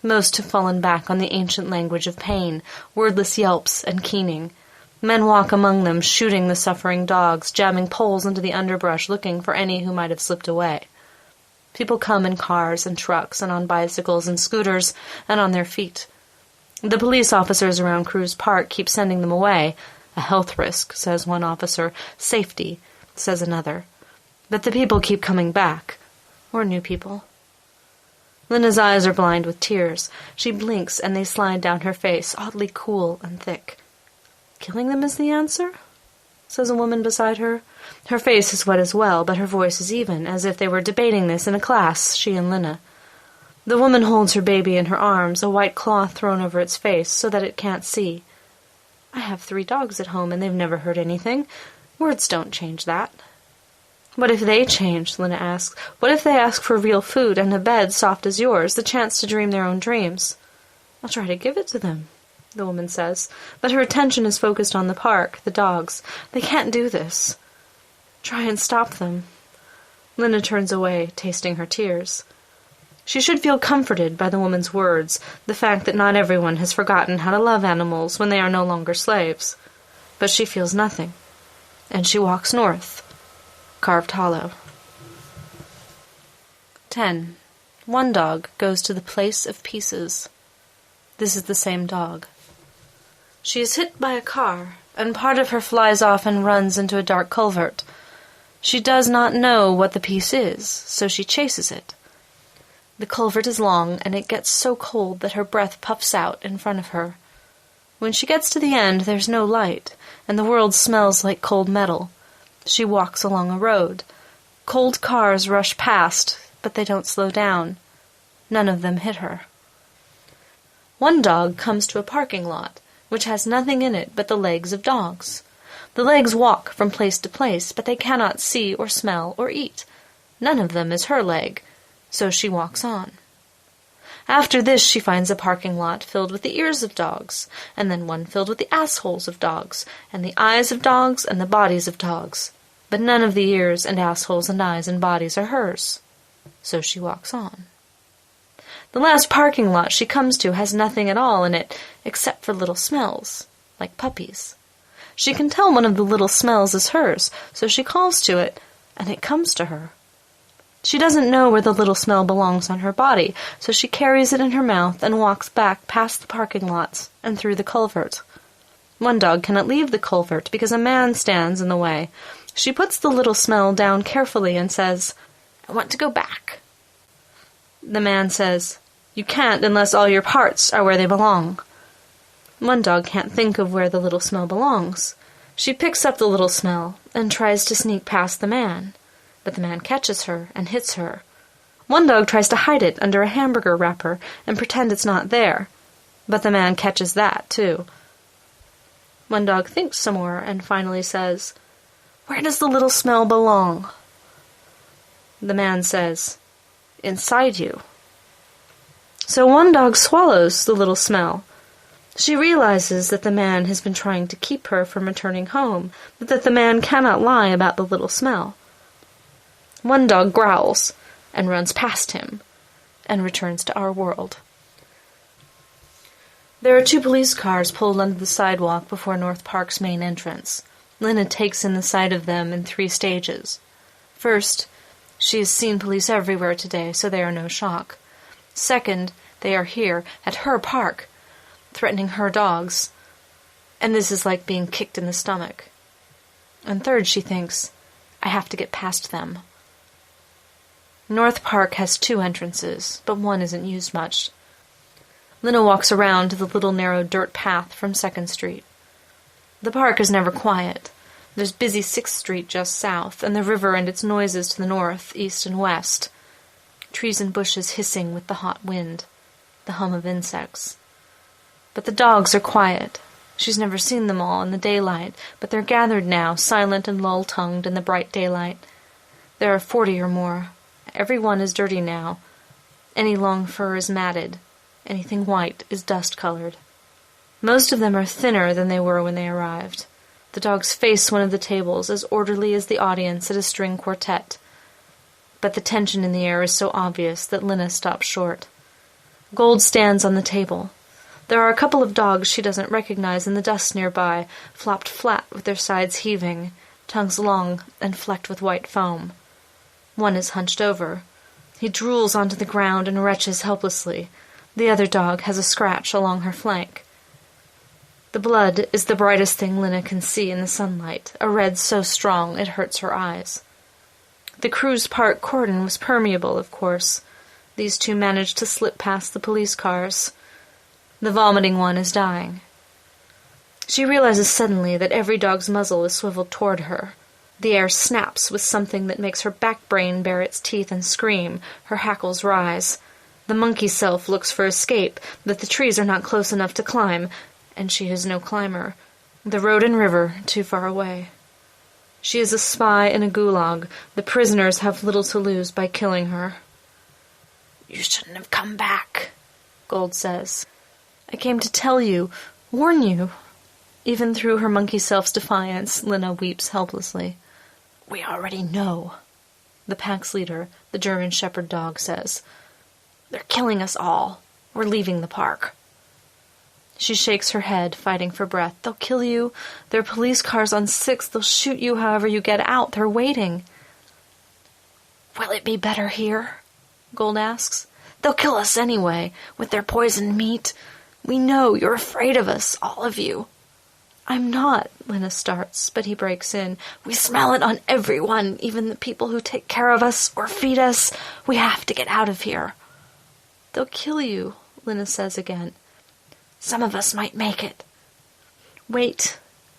Most have fallen back on the ancient language of pain, wordless yelps and keening. Men walk among them, shooting the suffering dogs, jamming poles into the underbrush, looking for any who might have slipped away. People come in cars and trucks and on bicycles and scooters and on their feet. The police officers around Cruz Park keep sending them away. A health risk, says one officer. Safety, says another. But the people keep coming back. Or new people. Lena's eyes are blind with tears. She blinks and they slide down her face, oddly cool and thick. Killing them is the answer? Says a woman beside her. Her face is wet as well, but her voice is even, as if they were debating this in a class, she and Lena. The woman holds her baby in her arms, a white cloth thrown over its face, so that it can't see. I have 3 dogs at home, and they've never heard anything. Words don't change that. What if they change, Lena asks. What if they ask for real food and a bed soft as yours, the chance to dream their own dreams? I'll try to give it to them, the woman says, but her attention is focused on the park, the dogs. They can't do this. Try and stop them. Lena turns away, tasting her tears. She should feel comforted by the woman's words, the fact that not everyone has forgotten how to love animals when they are no longer slaves. But she feels nothing, and she walks north, Carved Hollow. 10. One dog goes to the place of pieces. This is the same dog. She is hit by a car, and part of her flies off and runs into a dark culvert. She does not know what the piece is, so she chases it. The culvert is long, and it gets so cold that her breath puffs out in front of her. When she gets to the end, there's no light, and the world smells like cold metal. She walks along a road. Cold cars rush past, but they don't slow down. None of them hit her. One dog comes to a parking lot, which has nothing in it but the legs of dogs. The legs walk from place to place, but they cannot see or smell or eat. None of them is her leg. So she walks on. After this she finds a parking lot filled with the ears of dogs, and then one filled with the assholes of dogs, and the eyes of dogs, and the bodies of dogs. But none of the ears and assholes and eyes and bodies are hers. So she walks on. The last parking lot she comes to has nothing at all in it, except for little smells, like puppies. She can tell one of the little smells is hers, so she calls to it, and it comes to her. She doesn't know where the little smell belongs on her body, so she carries it in her mouth and walks back past the parking lots and through the culvert. One dog cannot leave the culvert because a man stands in the way. She puts the little smell down carefully and says, "I want to go back." The man says, "You can't unless all your parts are where they belong." One dog can't think of where the little smell belongs. She picks up the little smell and tries to sneak past the man. But the man catches her and hits her. One dog tries to hide it under a hamburger wrapper and pretend it's not there, but the man catches that, too. One dog thinks some more and finally says, "Where does the little smell belong?" The man says, "Inside you." So one dog swallows the little smell. She realizes that the man has been trying to keep her from returning home, but that the man cannot lie about the little smell. One dog growls and runs past him and returns to our world. There are 2 police cars pulled onto the sidewalk before North Park's main entrance. Lena takes in the sight of them in 3 stages. First, she has seen police everywhere today, so they are no shock. Second, they are here, at her park, threatening her dogs, and this is like being kicked in the stomach. And third, she thinks, I have to get past them. North Park has 2 entrances, but one isn't used much. Lena walks around to the little narrow dirt path from 2nd Street. The park is never quiet. There's busy 6th Street just south, and the river and its noises to the north, east, and west. Trees and bushes hissing with the hot wind, the hum of insects. But the dogs are quiet. She's never seen them all in the daylight, but they're gathered now, silent and lull-tongued in the bright daylight. There are 40 or more. Every one is dirty now. Any long fur is matted. Anything white is dust-colored. Most of them are thinner than they were when they arrived. The dogs face one of the tables, as orderly as the audience at a string quartet. But the tension in the air is so obvious that Lena stops short. Gold stands on the table. There are a couple of dogs she doesn't recognize in the dust nearby, flopped flat with their sides heaving, tongues long and flecked with white foam. One is hunched over. He drools onto the ground and retches helplessly. The other dog has a scratch along her flank. The blood is the brightest thing Lena can see in the sunlight, a red so strong it hurts her eyes. The Cruz Park cordon was permeable, of course. These 2 managed to slip past the police cars. The vomiting one is dying. She realizes suddenly that every dog's muzzle is swiveled toward her. The air snaps with something that makes her back brain bare its teeth and scream. Her hackles rise. The monkey self looks for escape, but the trees are not close enough to climb, and she is no climber. The road and river too far away. She is a spy in a gulag. The prisoners have little to lose by killing her. "You shouldn't have come back," Gold says. "I came to tell you, warn you." Even through her monkey self's defiance, Lena weeps helplessly. "We already know," the pack's leader, the German shepherd dog, says. "They're killing us all. We're leaving the park." She shakes her head, fighting for breath. "They'll kill you. There are police cars on 6th. They'll shoot you however you get out. They're waiting." "Will it be better here?" Gold asks. "They'll kill us anyway, with their poisoned meat. We know you're afraid of us, all of you." "I'm not," Lena starts, but he breaks in. "We smell it on everyone, even the people who take care of us or feed us. We have to get out of here." "They'll kill you," Lena says again. "Some of us might make it." "Wait.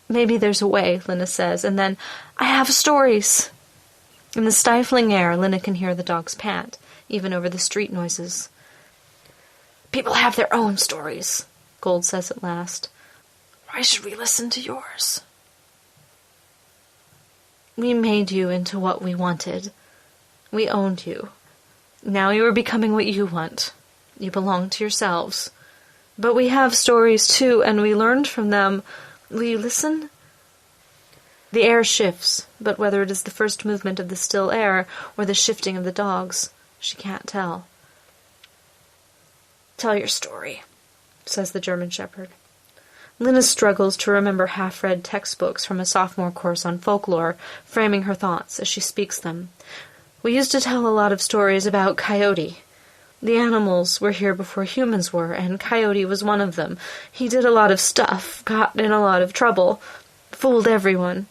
Maybe there's a way," Lena says, and then, "I have stories." In the stifling air, Lena can hear the dogs pant, even over the street noises. "People have their own stories," Gold says at last. "Why should we listen to yours?" "We made you into what we wanted. We owned you. Now you are becoming what you want. You belong to yourselves. But we have stories too, and we learned from them. Will you listen?" The air shifts, but whether it is the first movement of the still air or the shifting of the dogs, she can't tell. "Tell your story," says the German shepherd. Lena struggles to remember half-read textbooks from a sophomore course on folklore, framing her thoughts as she speaks them. "We used to tell a lot of stories about Coyote. The animals were here before humans were, and Coyote was one of them. He did a lot of stuff, got in a lot of trouble, fooled everyone."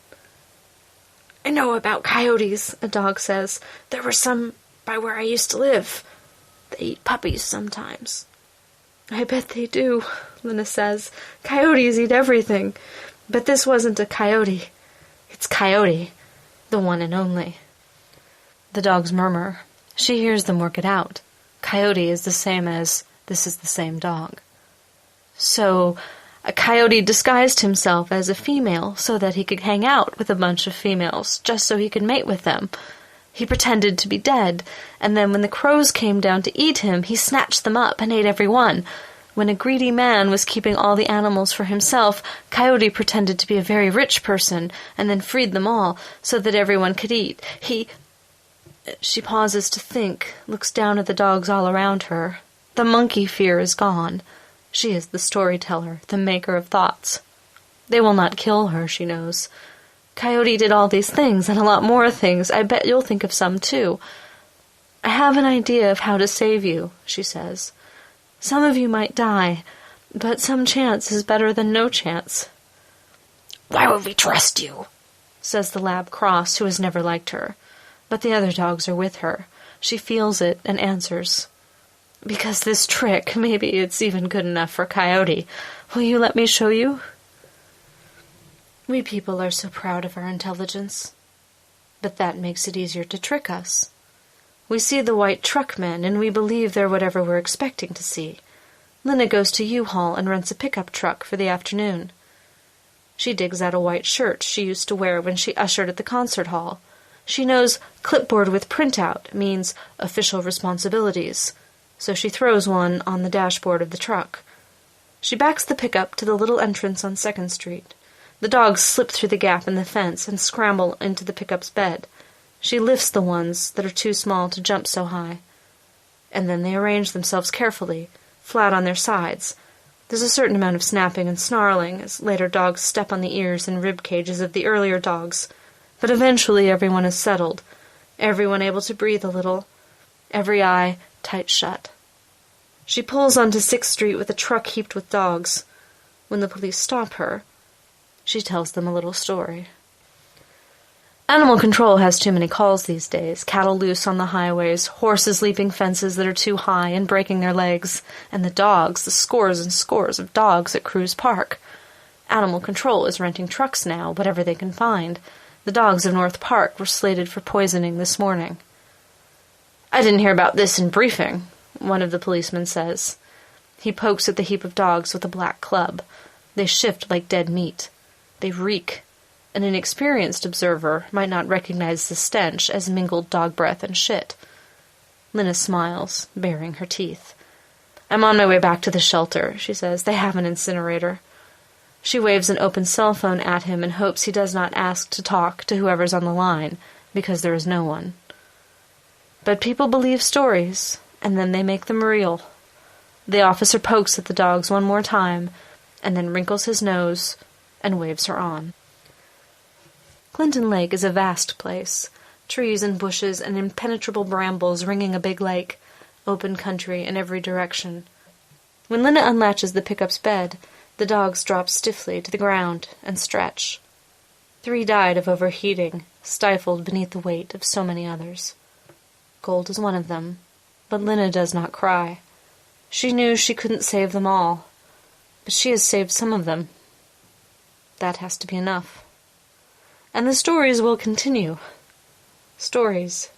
"I know about coyotes," a dog says. "There were some by where I used to live. They eat puppies sometimes." "I bet they do," Lena says. "Coyotes eat everything. But this wasn't a coyote. It's Coyote, the one and only." The dogs murmur. She hears them work it out. Coyote is the same as this is the same dog. So, a coyote disguised himself as a female so that he could hang out with a bunch of females, just so he could mate with them. He pretended to be dead, and then when the crows came down to eat him, he snatched them up and ate every one. When a greedy man was keeping all the animals for himself, Coyote pretended to be a very rich person, and then freed them all, so that everyone could eat. She pauses to think, looks down at the dogs all around her. The monkey fear is gone. She is the storyteller, the maker of thoughts. They will not kill her, she knows. Coyote did all these things, and a lot more things. I bet you'll think of some, too. I have an idea of how to save you, she says. Some of you might die, but some chance is better than no chance. Why would we trust you? Says the lab cross, who has never liked her. But the other dogs are with her. She feels it and answers. Because this trick, maybe it's even good enough for Coyote. Will you let me show you? We people are so proud of our intelligence. But that makes it easier to trick us. We see the white truckmen, and we believe they're whatever we're expecting to see. Lena goes to U-Haul and rents a pickup truck for the afternoon. She digs out a white shirt she used to wear when she ushered at the concert hall. She knows clipboard with printout means official responsibilities, so she throws one on the dashboard of the truck. She backs the pickup to the little entrance on 2nd Street. The dogs slip through the gap in the fence and scramble into the pickup's bed. She lifts the ones that are too small to jump so high. And then they arrange themselves carefully, flat on their sides. There's a certain amount of snapping and snarling as later dogs step on the ears and rib cages of the earlier dogs. But eventually everyone is settled, everyone able to breathe a little, every eye tight shut. She pulls onto 6th Street with a truck heaped with dogs. When the police stop her, she tells them a little story. Animal control has too many calls these days. Cattle loose on the highways, horses leaping fences that are too high and breaking their legs, and the dogs, the scores and scores of dogs at Cruise Park. Animal control is renting trucks now, whatever they can find. The dogs of North Park were slated for poisoning this morning. I didn't hear about this in briefing, one of the policemen says. He pokes at the heap of dogs with a black club. They shift like dead meat. They reek. An inexperienced observer might not recognize the stench as mingled dog breath and shit. Lena smiles, baring her teeth. I'm on my way back to the shelter, she says. They have an incinerator. She waves an open cell phone at him and hopes he does not ask to talk to whoever's on the line, because there is no one. But people believe stories, and then they make them real. The officer pokes at the dogs one more time, and then wrinkles his nose and waves her on. Clinton Lake is a vast place, trees and bushes and impenetrable brambles ringing a big lake, open country in every direction. When Lena unlatches the pickup's bed, the dogs drop stiffly to the ground and stretch. 3 died of overheating, stifled beneath the weight of so many others. Gold is one of them, but Lena does not cry. She knew she couldn't save them all, but she has saved some of them. That has to be enough. And the stories will continue. Stories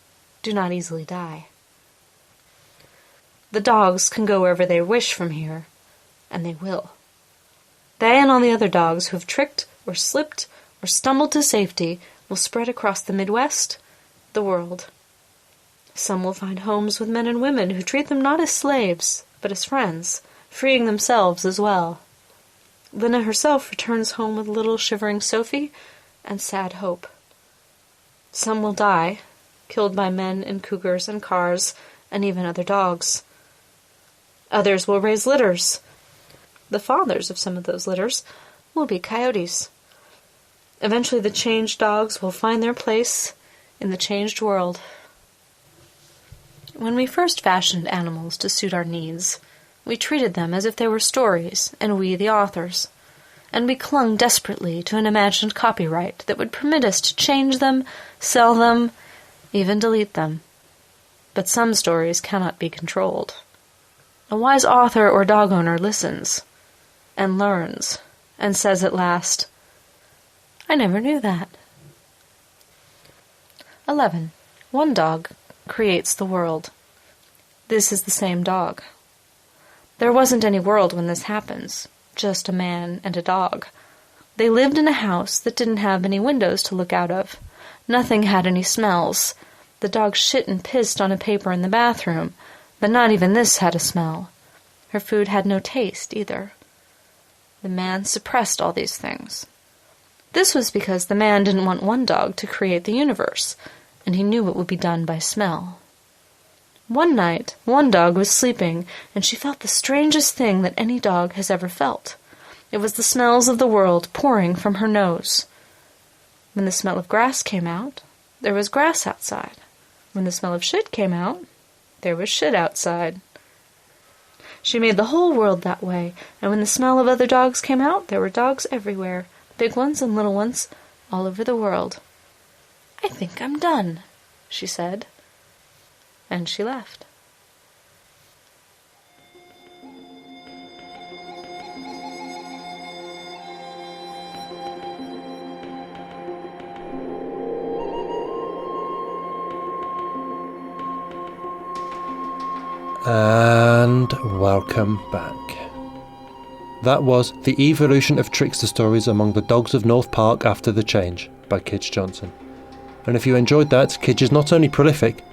do not easily die. The dogs can go wherever they wish from here, and they will. They and all the other dogs who have tricked or slipped or stumbled to safety will spread across the Midwest, the world. Some will find homes with men and women who treat them not as slaves, but as friends, freeing themselves as well. Lena herself returns home with little shivering Sophie and sad hope. Some will die, killed by men and cougars and cars, and even other dogs. Others will raise litters. The fathers of some of those litters will be coyotes. Eventually the changed dogs will find their place in the changed world. When we first fashioned animals to suit our needs, we treated them as if they were stories, and we the authors. And we clung desperately to an imagined copyright that would permit us to change them, sell them, even delete them. But some stories cannot be controlled. A wise author or dog owner listens, and learns, and says at last, I never knew that. 11. One dog creates the world. This is the same dog. There wasn't any world when this happens, just a man and a dog. They lived in a house that didn't have any windows to look out of. Nothing had any smells. The dog shit and pissed on a paper in the bathroom, but not even this had a smell. Her food had no taste, either. The man suppressed all these things. This was because the man didn't want one dog to create the universe, and he knew it would be done by smell. One night, one dog was sleeping, and she felt the strangest thing that any dog has ever felt. It was the smells of the world pouring from her nose. When the smell of grass came out, there was grass outside. When the smell of shit came out, there was shit outside. She made the whole world that way, and when the smell of other dogs came out, there were dogs everywhere, big ones and little ones, all over the world. "I think I'm done," she said. And she left. And welcome back. That was The Evolution of Trickster Stories Among the Dogs of North Park After the Change by Kij Johnson. And if you enjoyed that, Kij is not only prolific,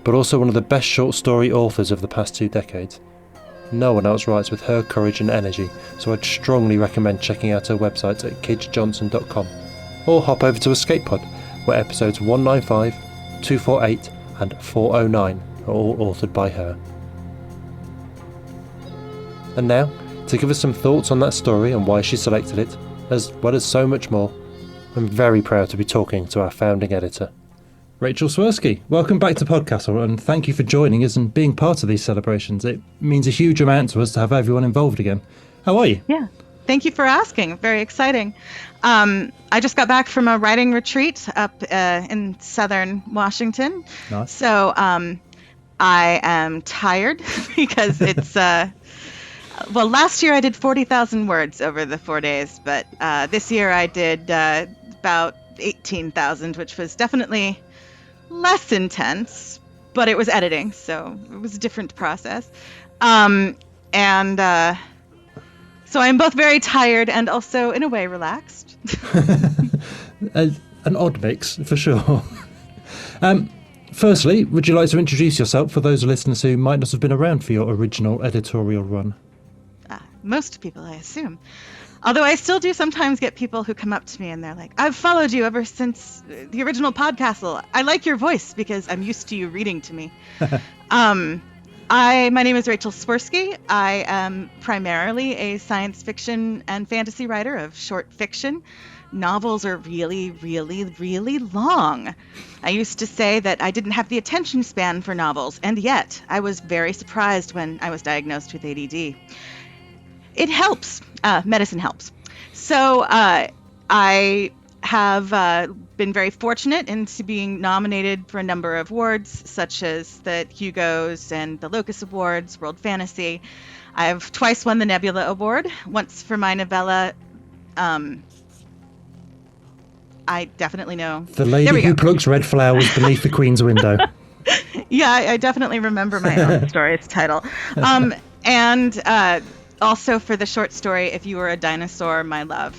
but also one of the best short story authors of the past 2 decades. No one else writes with her courage and energy, so I'd strongly recommend checking out her website at kijjohnson.com, or hop over to Escape Pod, where episodes 195, 248 and 409 are all authored by her. And now, to give us some thoughts on that story and why she selected it, as well as so much more, I'm very proud to be talking to our founding editor, Rachel Swirsky. Welcome back to Podcastle, and thank you for joining us and being part of these celebrations. It means a huge amount to us to have everyone involved again. How are you? Yeah, thank you for asking. Very exciting. I just got back from a writing retreat up in southern Washington. Nice. So I am tired because it's... well, last year I did 40,000 words over the 4 days, but this year I did about 18,000, which was definitely less intense, but it was editing, so it was a different process. So I'm both very tired and also, in a way, relaxed. An odd mix, for sure. Firstly, would you like to introduce yourself for those listeners who might not have been around for your original editorial run? Most people, I assume. Although I still do sometimes get people who come up to me and they're like, "I've followed you ever since the original Podcastle. I like your voice because I'm used to you reading to me." My name is Rachel Swirsky. I am primarily a science fiction and fantasy writer of short fiction. Novels are really, really, really long. I used to say that I didn't have the attention span for novels, and yet I was very surprised when I was diagnosed with ADD. It helps. Medicine helps. So I have been very fortunate into being nominated for a number of awards, such as the Hugos and the Locus Awards, World Fantasy. I've twice won the Nebula Award, once for my novella. I definitely know. The lady who plucks red flowers beneath the Queen's window. Yeah, I definitely remember my own story's title. And also for the short story, If You Were a Dinosaur, My Love.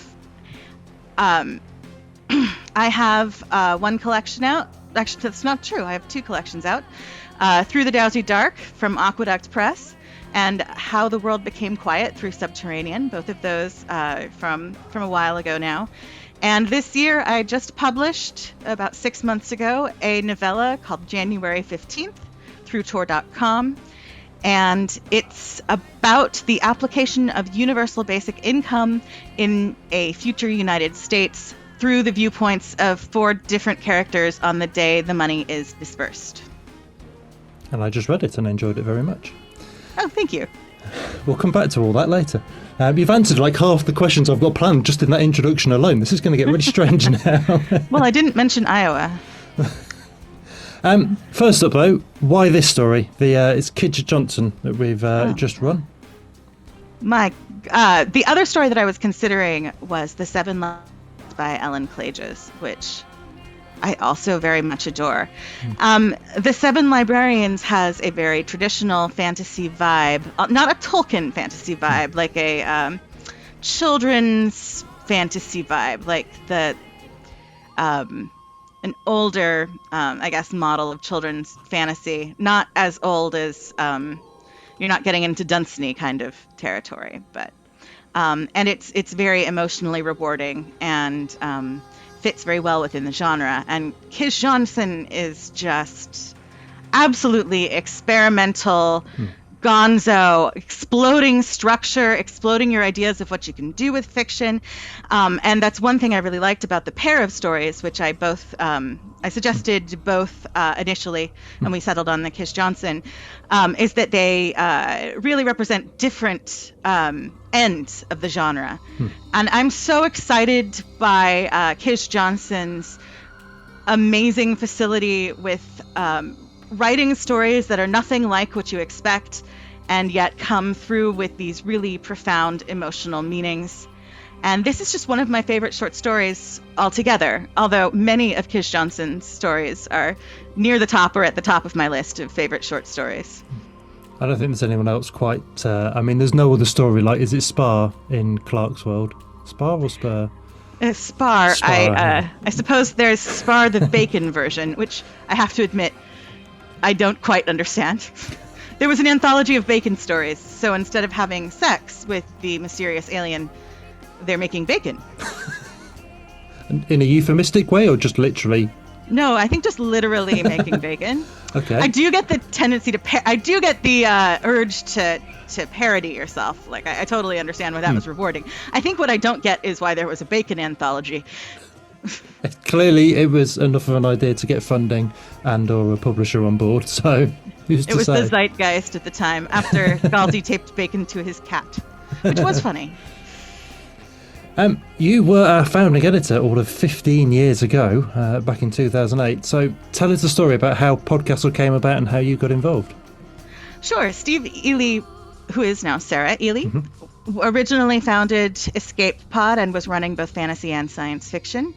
I have one collection out. Actually, that's not true. I have 2 collections out. Through the Drowsy Dark from Aqueduct Press, and How the World Became Quiet through Subterranean, both of those from a while ago now. And this year I just published, about 6 months ago, a novella called January 15th through Tor.com. And it's about the application of universal basic income in a future United States through the viewpoints of 4 different characters on the day the money is dispersed. And I just read it and enjoyed it very much. Oh, thank you. We'll come back to all that later. You've answered like half the questions I've got planned just in that introduction alone. This is going to get really strange now. Well, I didn't mention Iowa. First up, though, why this story? It's Kij Johnson that we've just run. The other story that I was considering was The 7 Lives by Ellen Klages, which I also very much adore. The Seven Librarians has a very traditional fantasy vibe, not a Tolkien fantasy vibe, like a children's fantasy vibe, like an older, I guess, model of children's fantasy. Not as old as you're not getting into Dunsany kind of territory, but and it's very emotionally rewarding and fits very well within the genre. And Kish Johnson is just absolutely experimental, gonzo, exploding structure, exploding your ideas of what you can do with fiction. And that's one thing I really liked about the pair of stories, which I suggested both initially, and we settled on the Kish Johnson, is that they really represent different ends of the genre. And I'm so excited by Kish Johnson's amazing facility with writing stories that are nothing like what you expect and yet come through with these really profound emotional meanings. And this is just one of my favorite short stories altogether, although many of Kish Johnson's stories are near the top or at the top of my list of favorite short stories. I don't think there's anyone else quite... there's no other story like... Is it Spar in Clark's world? Spar or Spur? Spar. Spar, I suppose there's Spar the Bacon version, which I have to admit I don't quite understand. There was an anthology of bacon stories, so instead of having sex with the mysterious alien, they're making bacon. In a euphemistic way, or just literally? No, I think just literally making bacon. Okay. I do get the tendency to... I do get the urge to parody yourself. Like, I totally understand why that was rewarding. I think what I don't get is why there was a bacon anthology. Clearly, it was enough of an idea to get funding and/or a publisher on board. So, who's to say? It was the zeitgeist at the time. After Galdi taped bacon to his cat, which was funny. You were our founding editor all of 15 years ago, back in 2008. So, tell us a story about how Podcastle came about and how you got involved. Sure. Steve Ely, who is now Sarah Ely, originally founded Escape Pod and was running both fantasy and science fiction,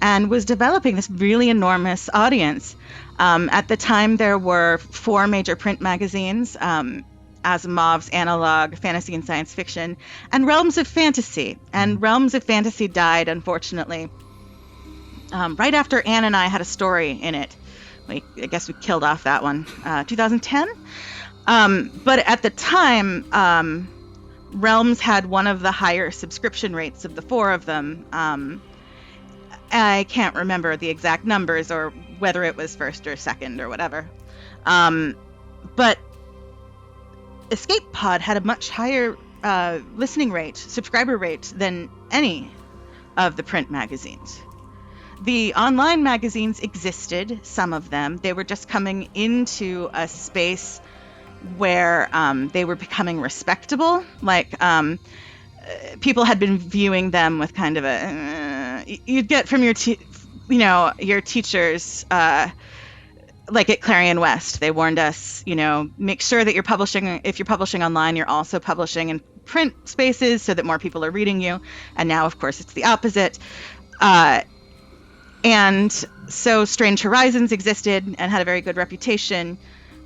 and was developing this really enormous audience. At the time, there were 4 major print magazines, Asimov's Analog, Fantasy and Science Fiction, and Realms of Fantasy. And Realms of Fantasy died, unfortunately, right after Anne and I had a story in it. I guess we killed off that one, 2010. But at the time, Realms had one of the higher subscription rates of the 4 of them. I can't remember the exact numbers or whether it was first or second or whatever. But Escape Pod had a much higher listening rate, subscriber rate than any of the print magazines. The online magazines existed, some of them. They were just coming into a space where they were becoming respectable. Like, people had been viewing them with kind of a... you'd get from your teachers... like at Clarion West, they warned us, make sure that if you're publishing online, you're also publishing in print spaces so that more people are reading you. And now, of course, it's the opposite. And so Strange Horizons existed and had a very good reputation.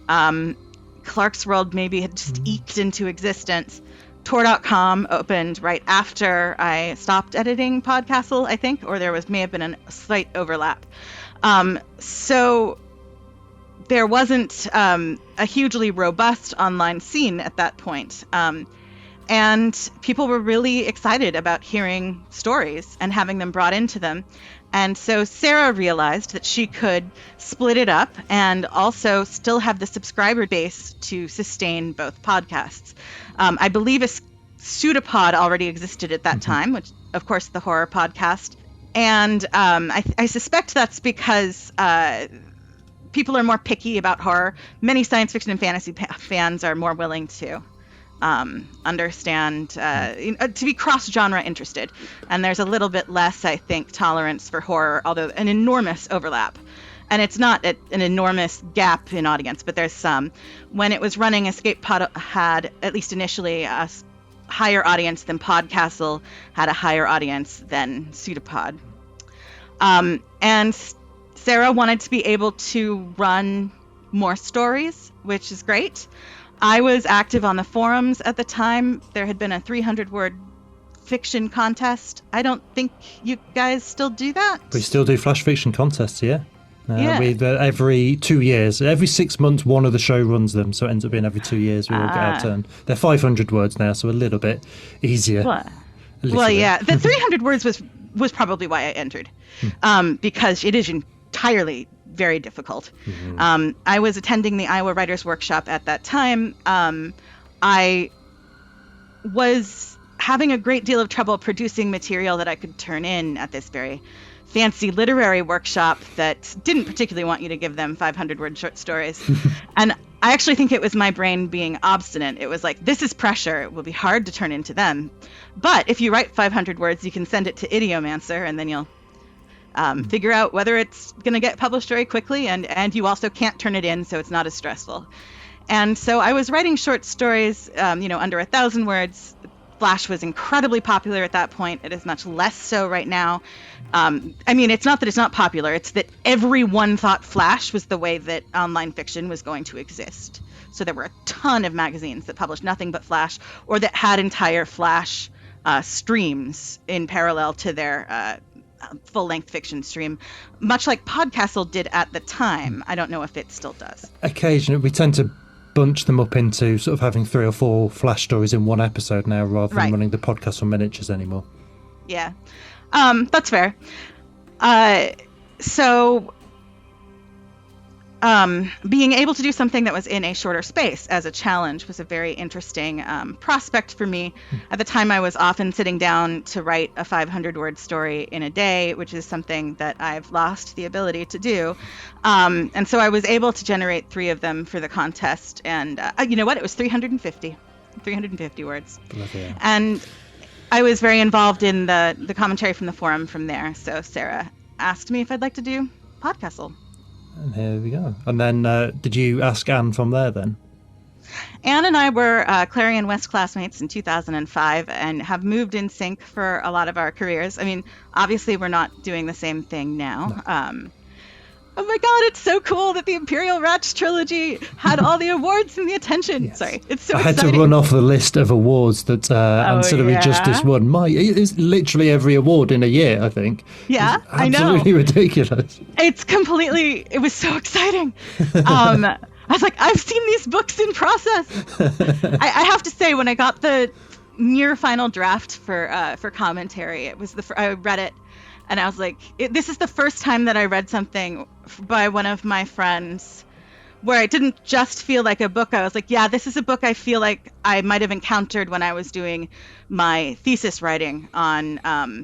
Clark's World maybe had just eked into existence. Tor.com opened right after I stopped editing Podcastle, I think, or there may have been a slight overlap. So there wasn't a hugely robust online scene at that point. And people were really excited about hearing stories and having them brought into them. And so Sarah realized that she could split it up and also still have the subscriber base to sustain both podcasts. I believe a Pseudopod already existed at that time, which, of course, the horror podcast. And I suspect that's because people are more picky about horror. Many science fiction and fantasy fans are more willing to understand, to be cross-genre interested. And there's a little bit less, I think, tolerance for horror, although an enormous overlap. And it's not an enormous gap in audience, but there's some. When it was running, Escape Pod had, at least initially, a higher audience than Podcastle, had a higher audience than Pseudopod. And Sarah wanted to be able to run more stories, which is great. I was active on the forums at the time. There had been a 300-word fiction contest. I don't think you guys still do that. We still do flash fiction contests, yeah. Yeah. Every 2 years, every 6 months, one of the show runs them, so it ends up being every 2 years we all get our turn. They're 500 words now, so a little bit easier. Yeah, the 300 words was probably why I entered, because it is entirely very difficult. Mm-hmm. I was attending the Iowa Writers Workshop at that time. I was having a great deal of trouble producing material that I could turn in at this very fancy literary workshop that didn't particularly want you to give them 500-word short stories. And I actually think it was my brain being obstinate. It was like, this is pressure. It will be hard to turn into them. But if you write 500 words, you can send it to Idiomancer, and then you'll figure out whether it's going to get published very quickly, and you also can't turn it in, so it's not as stressful. And so I was writing short stories, under 1,000 words. Flash was incredibly popular at that point. It is much less so right now. It's not that it's not popular. It's that everyone thought Flash was the way that online fiction was going to exist. So there were a ton of magazines that published nothing but Flash, or that had entire Flash streams in parallel to their full-length fiction stream, much like Podcastle did at the time. I don't know if it still does. Occasionally, we tend to bunch them up into sort of having 3 or 4 Flash stories in one episode now, rather than running the podcast on miniatures anymore. Yeah, that's fair. So being able to do something that was in a shorter space as a challenge was a very interesting prospect for me. At the time, I was often sitting down to write a 500-word story in a day, which is something that I've lost the ability to do. And so I was able to generate 3 of them for the contest. And you know what? It was 350 words. Yeah. And I was very involved in the commentary from the forum from there. So Sarah asked me if I'd like to do Podcastle. And here we go. And then did you ask Anne from there then? Anne and I were Clarion West classmates in 2005 and have moved in sync for a lot of our careers. I mean, obviously we're not doing the same thing now. No. Oh my God, it's so cool that the Imperial Ratch trilogy had all the awards and the attention. Yes. Sorry, it's so exciting. I had to run off the list of awards that Ancillary Justice won. It's literally every award in a year, I think. Yeah, I know. Absolutely ridiculous. It was so exciting. I was like, I've seen these books in process. I have to say, when I got the near final draft for commentary, I read it. And I was like, this is the first time that I read something by one of my friends where it didn't just feel like a book. I was like, yeah, this is a book I feel like I might have encountered when I was doing my thesis writing on,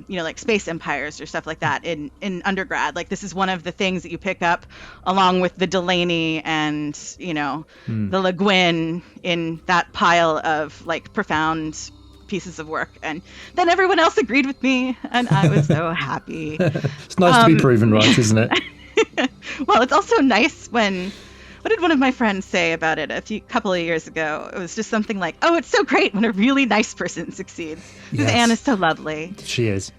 like space empires or stuff like that in undergrad. Like, this is one of the things that you pick up along with the Delaney and, the Le Guin in that pile of, like, profound pieces of work. And then everyone else agreed with me, and I was so happy. It's nice to be proven right, isn't it? Well, it's also nice when, what did one of my friends say about it a couple of years ago? It was just something like, oh, it's so great when a really nice person succeeds. Because Anne is so lovely. She is.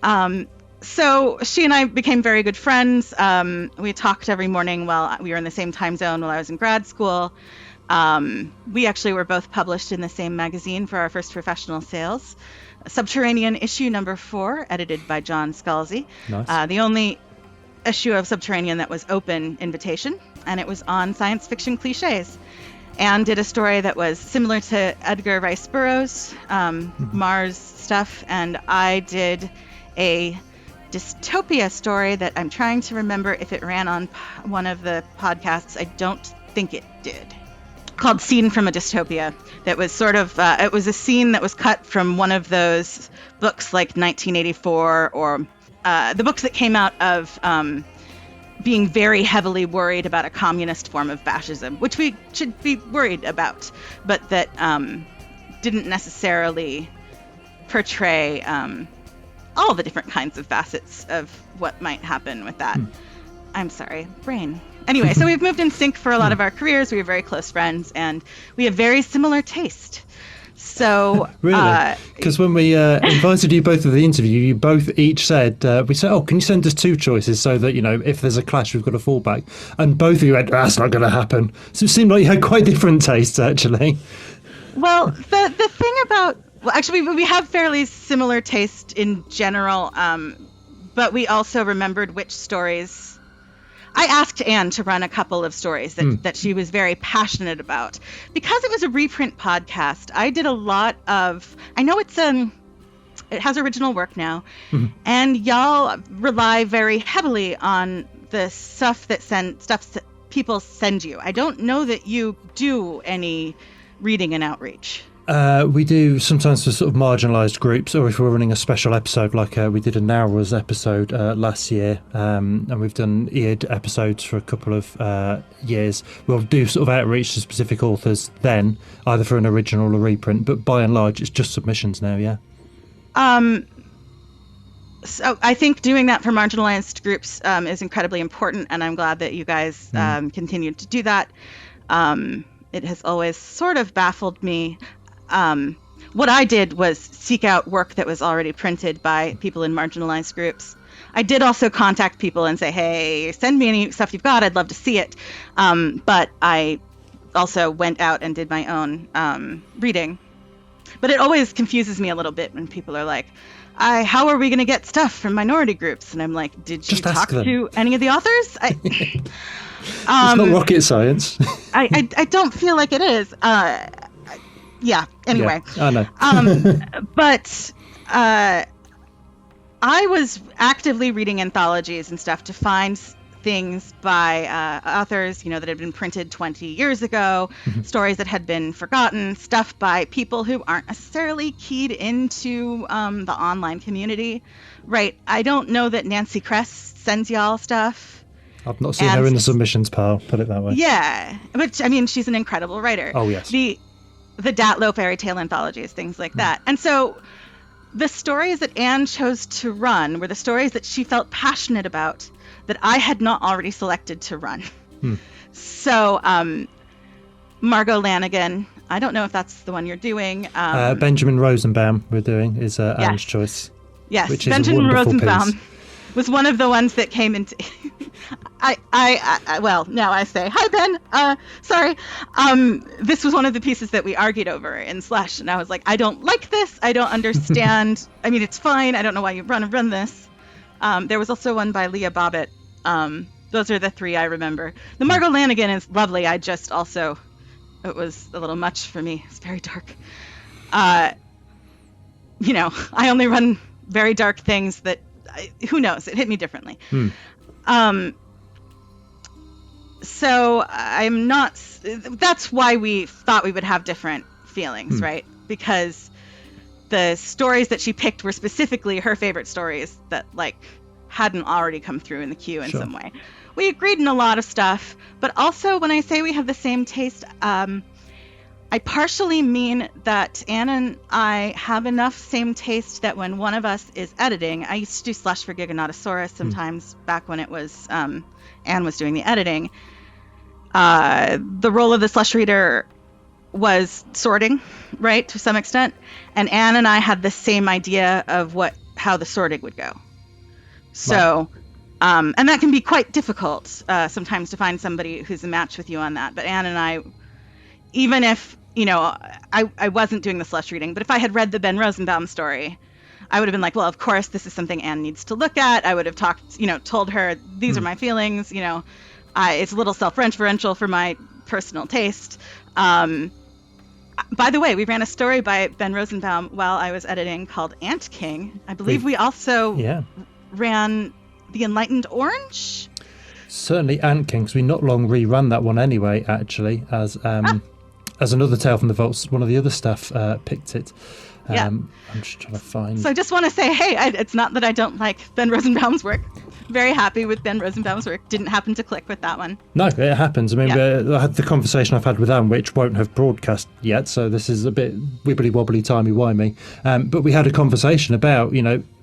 So she and I became very good friends. We talked every morning while we were in the same time zone while I was in grad school. We actually were both published in the same magazine for our first professional sales. Subterranean issue number 4, edited by John Scalzi. Nice. The only issue of Subterranean that was open invitation, and it was on science fiction cliches. Anne did a story that was similar to Edgar Rice Burroughs' Mars stuff, and I did a dystopia story that I'm trying to remember if it ran on one of the podcasts. I don't think it did. Called Scene from a Dystopia. That was sort of, it was a scene that was cut from one of those books like 1984 or the books that came out of being very heavily worried about a communist form of fascism, which we should be worried about, but that didn't necessarily portray all the different kinds of facets of what might happen with that. I'm sorry, brain. Anyway, so we've moved in sync for a lot of our careers. We are very close friends, and we have very similar taste. So Really? Because when we invited you both to the interview, you both each said, we said, oh, can you send us 2 choices so that, if there's a clash, we've got a fallback. And both of you went, that's not going to happen. So it seemed like you had quite different tastes, actually. Well, the thing about... Well, actually, we have fairly similar taste in general, but we also remembered which stories... I asked Anne to run a couple of stories that she was very passionate about. Because it was a reprint podcast, I did a lot of... I know it has original work now, and y'all rely very heavily on the stuff that people send you. I don't know that you do any reading and outreach. We do sometimes for sort of marginalised groups, or if we're running a special episode, like we did a Nowra's episode last year, and we've done eared episodes for a couple of years. We'll do sort of outreach to specific authors then, either for an original or reprint, but by and large, it's just submissions now, yeah. So I think doing that for marginalised groups is incredibly important, and I'm glad that you guys continued to do that. It has always sort of baffled me. What I did was seek out work that was already printed by people in marginalized groups. I did also contact people and say, hey, send me any stuff you've got. I'd love to see it. But I also went out and did my own reading. But it always confuses me a little bit when people are like, how are we going to get stuff from minority groups? And I'm like, did you talk to any of the authors? It's not rocket science. I don't feel like it is. Yeah, anyway. Yeah, I know. But I was actively reading anthologies and stuff to find things by authors, that had been printed 20 years ago, stories that had been forgotten, stuff by people who aren't necessarily keyed into the online community. Right. I don't know that Nancy Kress sends y'all stuff. I've not seen her in the submissions pile, put it that way. Yeah. But, I mean, she's an incredible writer. Oh, yes. The Datlow fairy tale anthologies, things like that. And so the stories that Anne chose to run were the stories that she felt passionate about that I had not already selected to run. So Margot Lanigan, I don't know if that's the one you're doing. Benjamin Rosenbaum we're doing is Anne's choice. Yes, which is Benjamin a wonderful Rosenbaum piece. Was one of the ones that came into... well, now I say, hi, Ben. Sorry. This was one of the pieces that we argued over in Slush, and I was like, I don't like this. I don't understand. I mean, it's fine. I don't know why you run this. There was also one by Leah Bobbitt. Those are the 3 I remember. The Margot Lanigan is lovely. I just also... It was a little much for me. It's very dark. I only run very dark things that... who knows? It hit me differently. So I'm not... That's why we thought we would have different feelings, right? Because the stories that she picked were specifically her favorite stories that, hadn't already come through in the queue in some way. We agreed in a lot of stuff, but also when I say we have the same taste, I partially mean that Anne and I have enough same taste that when one of us is editing, I used to do Slush for Giganotosaurus sometimes back when it was Anne was doing the editing. The role of the Slush reader was sorting, right, to some extent, and Anne and I had the same idea of how the sorting would go. So, and that can be quite difficult sometimes to find somebody who's a match with you on that. But Anne and I, even if, I wasn't doing the Slush reading, but if I had read the Ben Rosenbaum story, I would have been like, well, of course, this is something Anne needs to look at. I would have told her, these are my feelings, it's a little self-referential for my personal taste. By the way, we ran a story by Ben Rosenbaum while I was editing called Ant King. I believe we also ran The Enlightened Orange. Certainly Ant King, because we not long rerun that one anyway, actually, as another Tale from the Vaults. One of the other staff picked it. I'm just trying to find... So I just want to say, hey, it's not that I don't like Ben Rosenbaum's work. Very happy with Ben Rosenbaum's work. Didn't happen to click with that one. No, it happens. I mean, I had the conversation I've had with Anne, which won't have broadcast yet, so this is a bit wibbly-wobbly, timey-wimey. But we had a conversation about,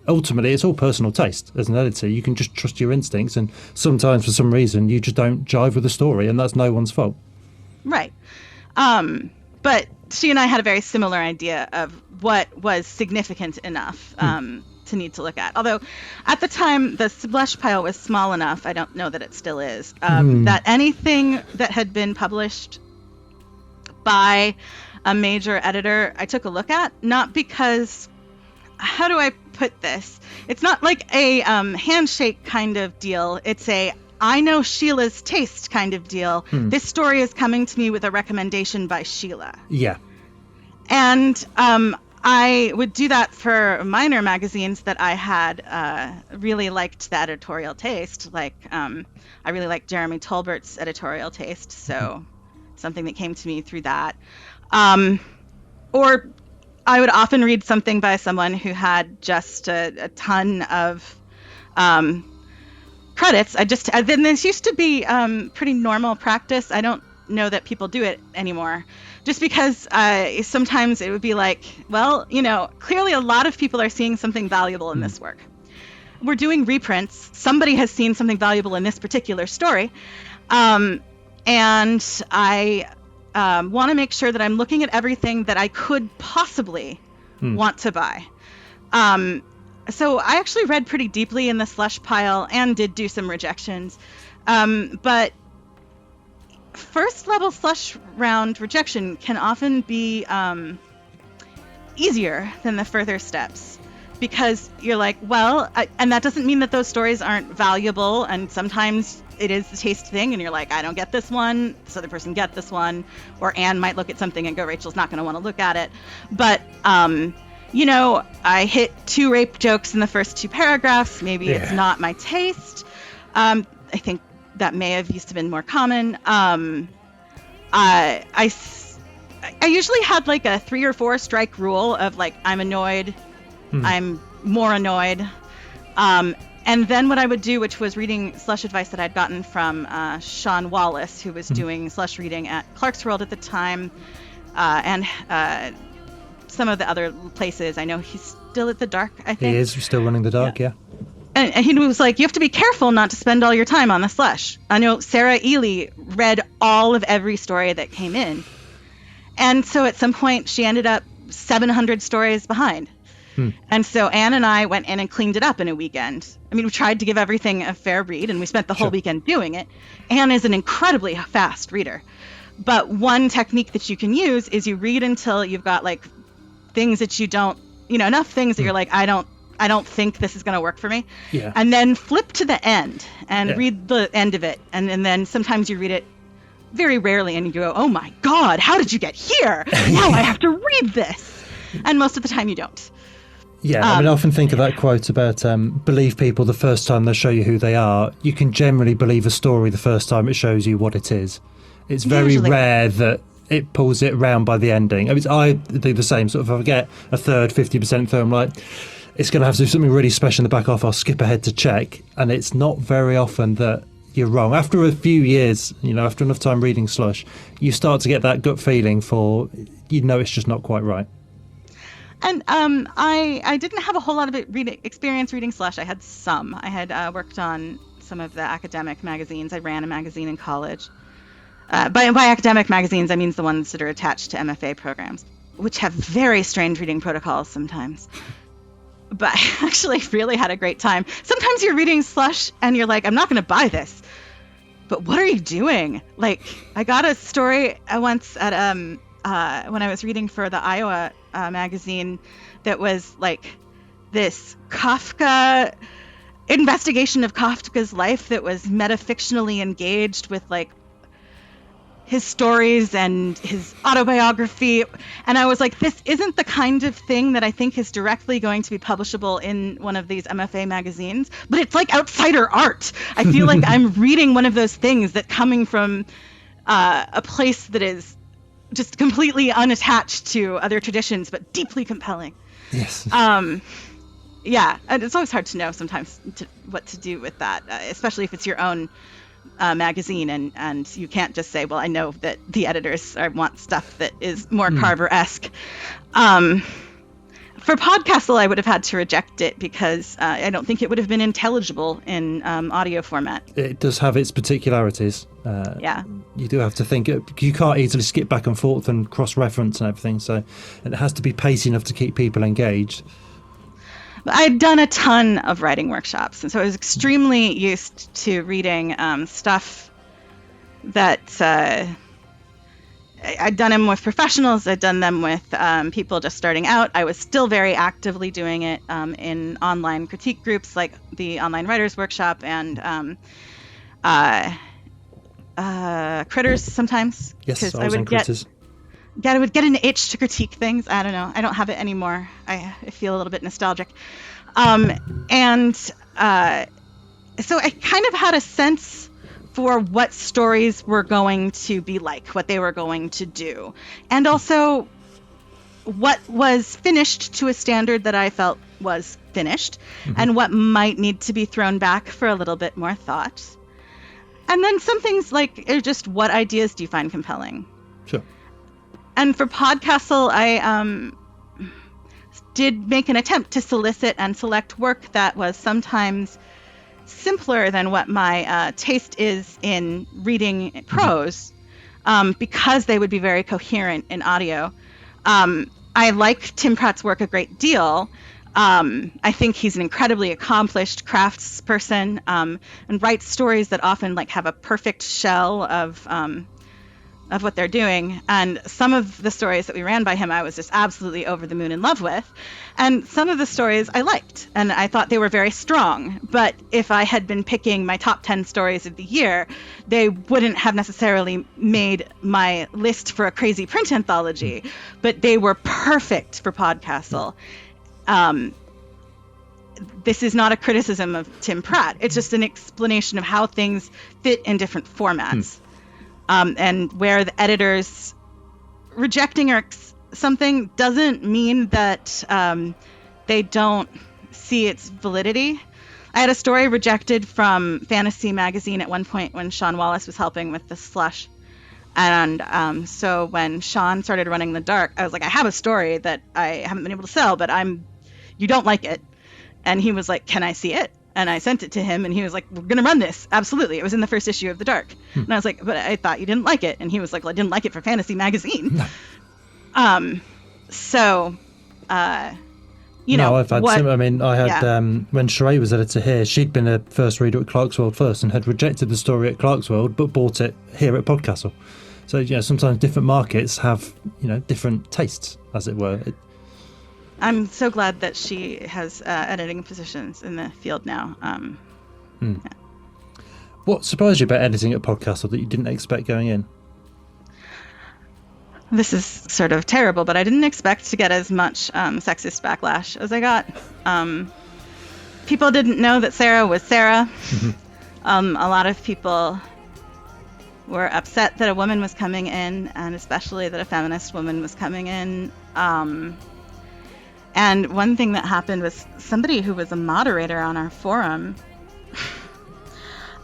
ultimately it's all personal taste. As an editor, you can just trust your instincts, and sometimes for some reason you just don't jive with the story, and that's no one's fault. Right. But she and I had a very similar idea of what was significant enough to need to look at. Although at the time the slush pile was small enough, I don't know that it still is, that anything that had been published by a major editor I took a look at, not because, how do I put this? It's not like a handshake kind of deal. It's a I know Sheila's taste kind of deal. This story is coming to me with a recommendation by Sheila. Yeah. And I would do that for minor magazines that I had really liked the editorial taste. Like I really liked Jeremy Tolbert's editorial taste, so something that came to me through that. Or I would often read something by someone who had just a ton of credits. Then this used to be pretty normal practice. I don't know that people do it anymore. Just because sometimes it would be like, well, clearly a lot of people are seeing something valuable in this work. We're doing reprints. Somebody has seen something valuable in this particular story. And I want to make sure that I'm looking at everything that I could possibly want to buy. So I actually read pretty deeply in the slush pile and did do some rejections. But first level slush round rejection can often be easier than the further steps, because you're like, well, and that doesn't mean that those stories aren't valuable, and sometimes it is the taste thing, and you're like, I don't get this one, this other person get this one, or Anne might look at something and go, Rachel's not going to want to look at it. But I hit 2 rape jokes in the first 2 paragraphs. Maybe it's not my taste. I think that may have used to been more common. I usually had like a 3 or 4 strike rule of like, I'm annoyed, I'm more annoyed. And then what I would do, which was reading slush advice that I'd gotten from Sean Wallace, who was doing slush reading at Clarkesworld at the time, and some of the other places. I know he's still at the Dark, I think. He is still running the Dark, yeah. And he was like, you have to be careful not to spend all your time on the slush. I know Sarah Ely read all of every story that came in. And so at some point, she ended up 700 stories behind. And so Anne and I went in and cleaned it up in a weekend. I mean, we tried to give everything a fair read, and we spent the whole weekend doing it. Anne is an incredibly fast reader. But one technique that you can use is you read until you've got like things that you don't, enough things that you're like, I don't think this is going to work for me. Yeah. And then flip to the end and read the end of it. And then sometimes you read it very rarely and you go, oh my God, how did you get here? Now I have to read this. And most of the time you don't. Yeah, I often think of that quote about believe people the first time they show you who they are. You can generally believe a story the first time it shows you what it is. It's very rare that it pulls it round by the ending. I do the same, sort of, if I get a third, 50% through, I'm like, it's going to have to do something really special in the back off. I'll skip ahead to check. And it's not very often that you're wrong. After a few years, after enough time reading slush, you start to get that gut feeling for, it's just not quite right. And I didn't have a whole lot of experience reading slush. I had some. I had worked on some of the academic magazines. I ran a magazine in college. By academic magazines, I mean the ones that are attached to MFA programs, which have very strange reading protocols sometimes. But I actually really had a great time. Sometimes you're reading slush and you're like, I'm not going to buy this. But what are you doing? Like, I got a story once at when I was reading for the Iowa magazine that was like this Kafka investigation of Kafka's life that was metafictionally engaged with like his stories and his autobiography. And I was like, this isn't the kind of thing that I think is directly going to be publishable in one of these MFA magazines, but it's like outsider art. I feel like I'm reading one of those things that coming from a place that is just completely unattached to other traditions, but deeply compelling. Yes. Yeah, and it's always hard to know sometimes what to do with that, especially if it's your own magazine, and you can't just say, well, I know that the editors want stuff that is more Carver-esque. For Podcastle, I would have had to reject it because I don't think it would have been intelligible in audio format. It does have its particularities. Yeah. you do have to think. You can't easily skip back and forth and cross-reference and everything. So it has to be pacey enough to keep people engaged. I'd done a ton of writing workshops, and so I was extremely used to reading stuff that I'd done them with professionals. I'd done them with people just starting out. I was still very actively doing it in online critique groups like the Online Writers Workshop and Critters sometimes. Yes, I was on Critters. I would get an itch to critique things. I don't know. I don't have it anymore. I feel a little bit nostalgic. So I kind of had a sense for what stories were going to be like, what they were going to do, and also what was finished to a standard that I felt was finished, and what might need to be thrown back for a little bit more thought. And then some things like just what ideas do you find compelling? Sure. And for Podcastle, I did make an attempt to solicit and select work that was sometimes simpler than what my taste is in reading prose, because they would be very coherent in audio. I like Tim Pratt's work a great deal. I think he's an incredibly accomplished craftsperson, and writes stories that often have a perfect shell of what they're doing. And some of the stories that we ran by him, I was just absolutely over the moon in love with. And some of the stories I liked, and I thought they were very strong. But if I had been picking my top 10 stories of the year, they wouldn't have necessarily made my list for a crazy print anthology, but they were perfect for Podcastle. This is not a criticism of Tim Pratt. It's just an explanation of how things fit in different formats. And where the editors rejecting something doesn't mean that they don't see its validity. I had a story rejected from Fantasy Magazine at one point when Sean Wallace was helping with the Slush. And so when Sean started running The Dark, I was like, I have a story that I haven't been able to sell, but you don't like it. And he was like, can I see it? And I sent it to him, and he was like, we're going to run this. Absolutely. It was in the first issue of The Dark. And I was like, but I thought you didn't like it. And he was like, well, I didn't like it for Fantasy Magazine. No. I've had some. I mean, I had, when Sheree was editor here, she'd been a first reader at Clarksworld first and had rejected the story at Clarksworld, but bought it here at Podcastle. So, sometimes different markets have, different tastes, as it were. I'm so glad that she has editing positions in the field now. Yeah. What surprised you about editing at Podcastle that you didn't expect going in? This is sort of terrible, but I didn't expect to get as much sexist backlash as I got. People didn't know that Sarah was Sarah. A lot of people were upset that a woman was coming in, and especially that a feminist woman was coming in. And one thing that happened was somebody who was a moderator on our forum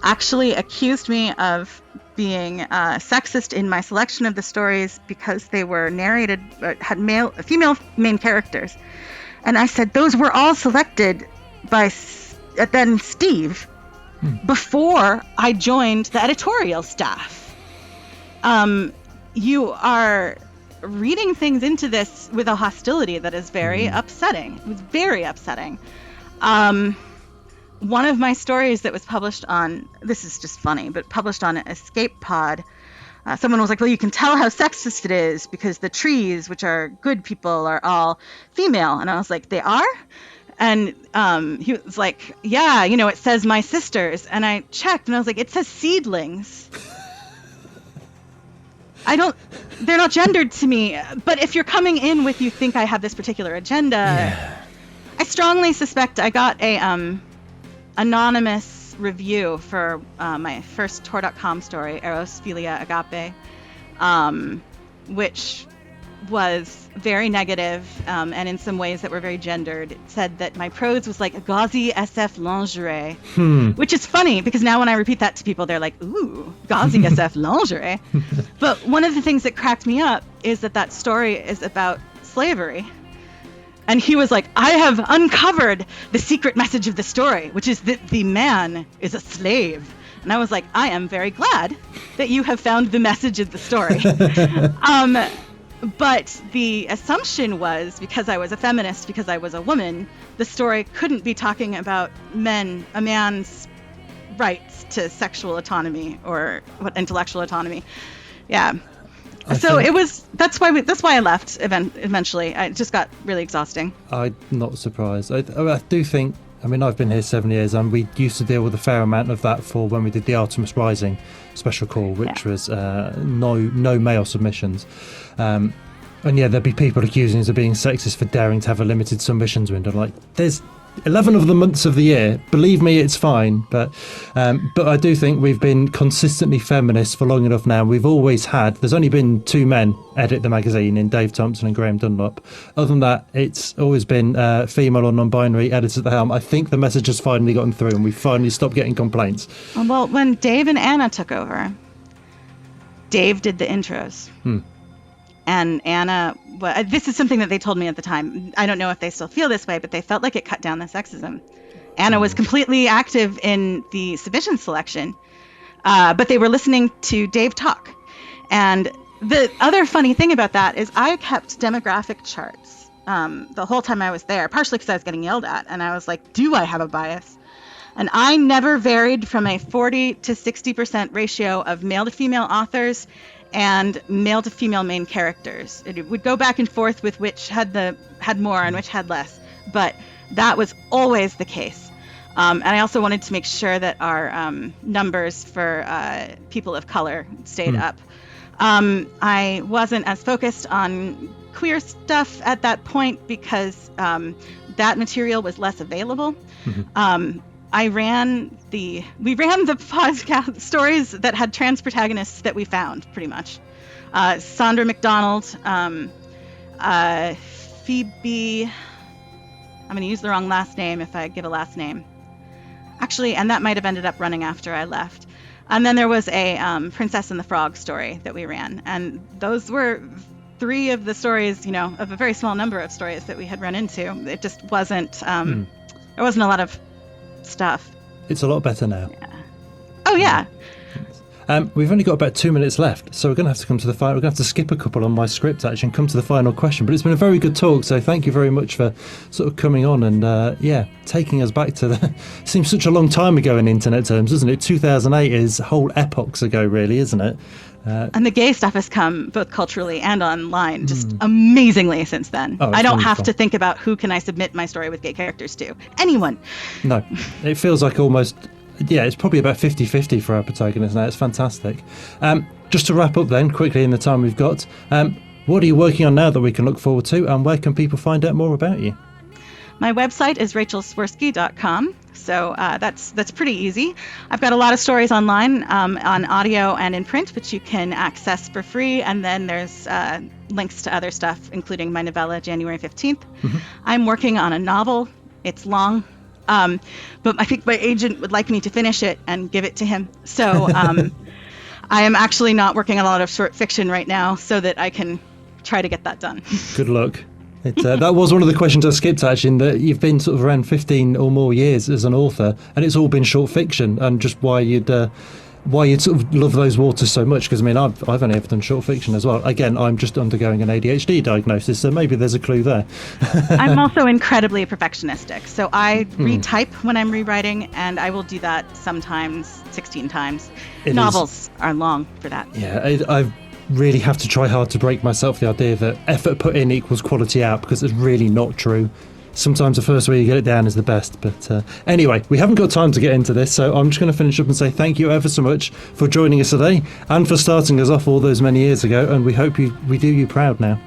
actually accused me of being sexist in my selection of the stories because they were narrated, had female main characters. And I said, those were all selected by then Steve before I joined the editorial staff. You are reading things into this with a hostility that is very upsetting. It was very upsetting. One of my stories that was published on, this is just funny, but published on Escape Pod, someone was like, well, you can tell how sexist it is because the trees, which are good people, are all female. And I was like, they are? And he was like, yeah, it says my sisters. And I checked and I was like, it says seedlings. They're not gendered to me, but if you're coming in with you think I have this particular agenda, I strongly suspect I got a anonymous review for my first Tor.com story, Eros, Philia, Agape, which was very negative, and in some ways that were very gendered. It said that my prose was like a gauzy SF lingerie, which is funny because now when I repeat that to people, they're like, ooh, gauzy SF lingerie. But one of the things that cracked me up is that story is about slavery. And he was like, I have uncovered the secret message of the story, which is that the man is a slave And I was like, I am very glad that you have found the message of the story. But the assumption was, because I was a feminist, because I was a woman, the story couldn't be talking about a man's rights to sexual autonomy or intellectual autonomy. Yeah. That's why I left eventually. It just got really exhausting. I'm not surprised. I do think, I've been here 7 years, and we used to deal with a fair amount of that for when we did the Artemis Rising special call, which was no male submissions. And there'd be people accusing us of being sexist for daring to have a limited submissions window. Like, there's 11 of the months of the year. Believe me, it's fine. But I do think we've been consistently feminist for long enough now. We've always had. There's only been 2 men edit the magazine, in Dave Thompson and Graham Dunlop. Other than that, it's always been female or non-binary editors at the helm. I think the message has finally gotten through, and we finally stopped getting complaints. Well, when Dave and Anna took over, Dave did the intros. And Anna, this is something that they told me at the time. I don't know if they still feel this way, but they felt like it cut down the sexism. Anna was completely active in the submission selection, but they were listening to Dave talk. And the other funny thing about that is I kept demographic charts the whole time I was there, partially because I was getting yelled at. And I was like, do I have a bias? And I never varied from a 40 to 60% ratio of male to female authors and male to female main characters. It would go back and forth with which had more and which had less, but that was always the case. And I also wanted to make sure that our numbers for people of color stayed up. I wasn't as focused on queer stuff at that point because that material was less available. We ran the podcast stories that had trans protagonists that we found, pretty much. Sandra McDonald, Phoebe, I'm going to use the wrong last name if I give a last name. Actually, and that might have ended up running after I left. And then there was a Princess and the Frog story that we ran. And those were 3 of the stories, of a very small number of stories that we had run into. It just wasn't, there wasn't a lot of stuff. It's a lot better now. Yeah. Oh yeah. We've only got about 2 minutes left, so we're going to have to come to the final. We're going to have to skip a couple on my script actually and come to the final question. But it's been a very good talk, so thank you very much for sort of coming on and taking us back to the. Seems such a long time ago in internet terms, doesn't it? 2008 is whole epochs ago, really, isn't it? And the gay stuff has come both culturally and online just amazingly since then. I don't have to think about who can I submit my story with gay characters to. Anyone. No, it feels like almost, it's probably about 50-50 for our protagonists now. It's fantastic. Just to wrap up then, quickly in the time we've got, what are you working on now that we can look forward to, and where can people find out more about you? My website is rachelswirsky.com. So that's pretty easy. I've got a lot of stories online on audio and in print, which you can access for free. And then there's links to other stuff, including my novella, January 15th. I'm working on a novel. It's long, but I think my agent would like me to finish it and give it to him. So I am actually not working on a lot of short fiction right now so that I can try to get that done. Good luck. That was one of the questions I skipped, actually, in that you've been sort of around 15 or more years as an author, and it's all been short fiction, and just why you'd sort of love those waters so much, because I've only ever done short fiction as well. Again, I'm just undergoing an ADHD diagnosis, so maybe there's a clue there. I'm also incredibly perfectionistic, so I retype when I'm rewriting, and I will do that sometimes 16 times. Novels are long for that. Yeah, I've really have to try hard to break myself the idea that effort put in equals quality out, because it's really not true. Sometimes the first way you get it down is the best. But anyway, we haven't got time to get into this, so I'm just going to finish up and say thank you ever so much for joining us today and for starting us off all those many years ago, and we hope we do you proud now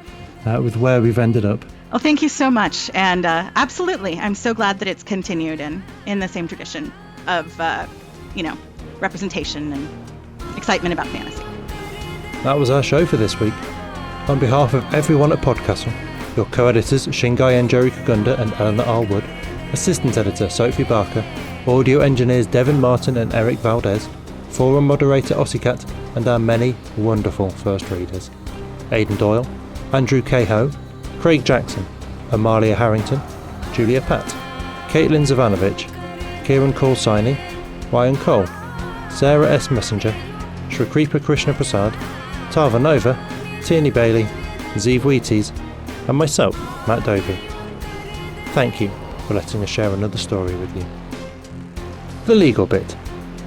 with where we've ended up. Well, thank you so much, and absolutely, I'm so glad that it's continued in the same tradition of representation and excitement about fantasy. That was our show for this week. On behalf of everyone at Podcastle, your co-editors Shingai and Jerry Kagunda and Eleanor R. Wood, assistant editor Sophie Barker, audio engineers Devin Martin and Eric Valdes, forum moderator Ossicat, and our many wonderful first readers: Aidan Doyle, Andrew Cahoe, Craig Jackson, Amalia Harrington, Julia Patt, Caitlin Zavanovich, Kieran Colsini, Ryan Cole, Sarah S. Messenger, Shrikripa Krishna Prasad, Tava Nova, Tierney Bailey, Zeev Wheaties, and myself, Matt Dovey. Thank you for letting us share another story with you. The legal bit.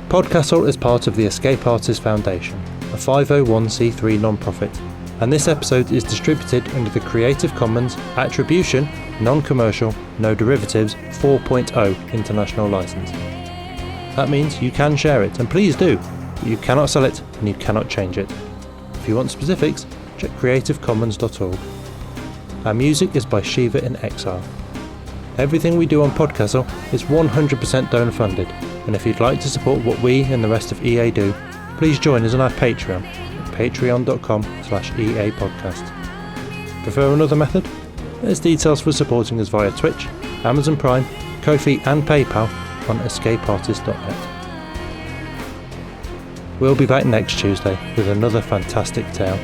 Podcastle is part of the Escape Artists Foundation, a 501c3 non-profit, and this episode is distributed under the Creative Commons Attribution, Non-Commercial, No Derivatives 4.0 International License. That means you can share it, and please do, but you cannot sell it and you cannot change it. If you want specifics, check creativecommons.org. Our music is by Shiva in Exile. Everything we do on Podcastle is 100% donor funded, and if you'd like to support what we and the rest of EA do, please join us on our Patreon at patreon.com/EA podcast. Prefer another method? There's details for supporting us via Twitch, Amazon Prime, Ko-fi and PayPal on escapeartist.net. We'll be back next Tuesday with another fantastic tale.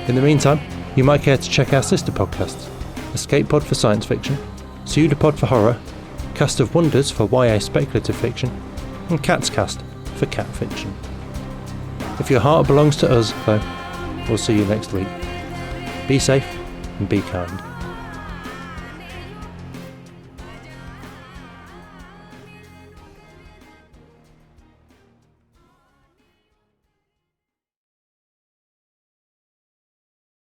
In the meantime, you might care to check our sister podcasts, Escape Pod for Science Fiction, Pseudopod for Horror, Cast of Wonders for YA Speculative Fiction, and Cat's Cast for Cat Fiction. If your heart belongs to us, though, we'll see you next week. Be safe and be kind.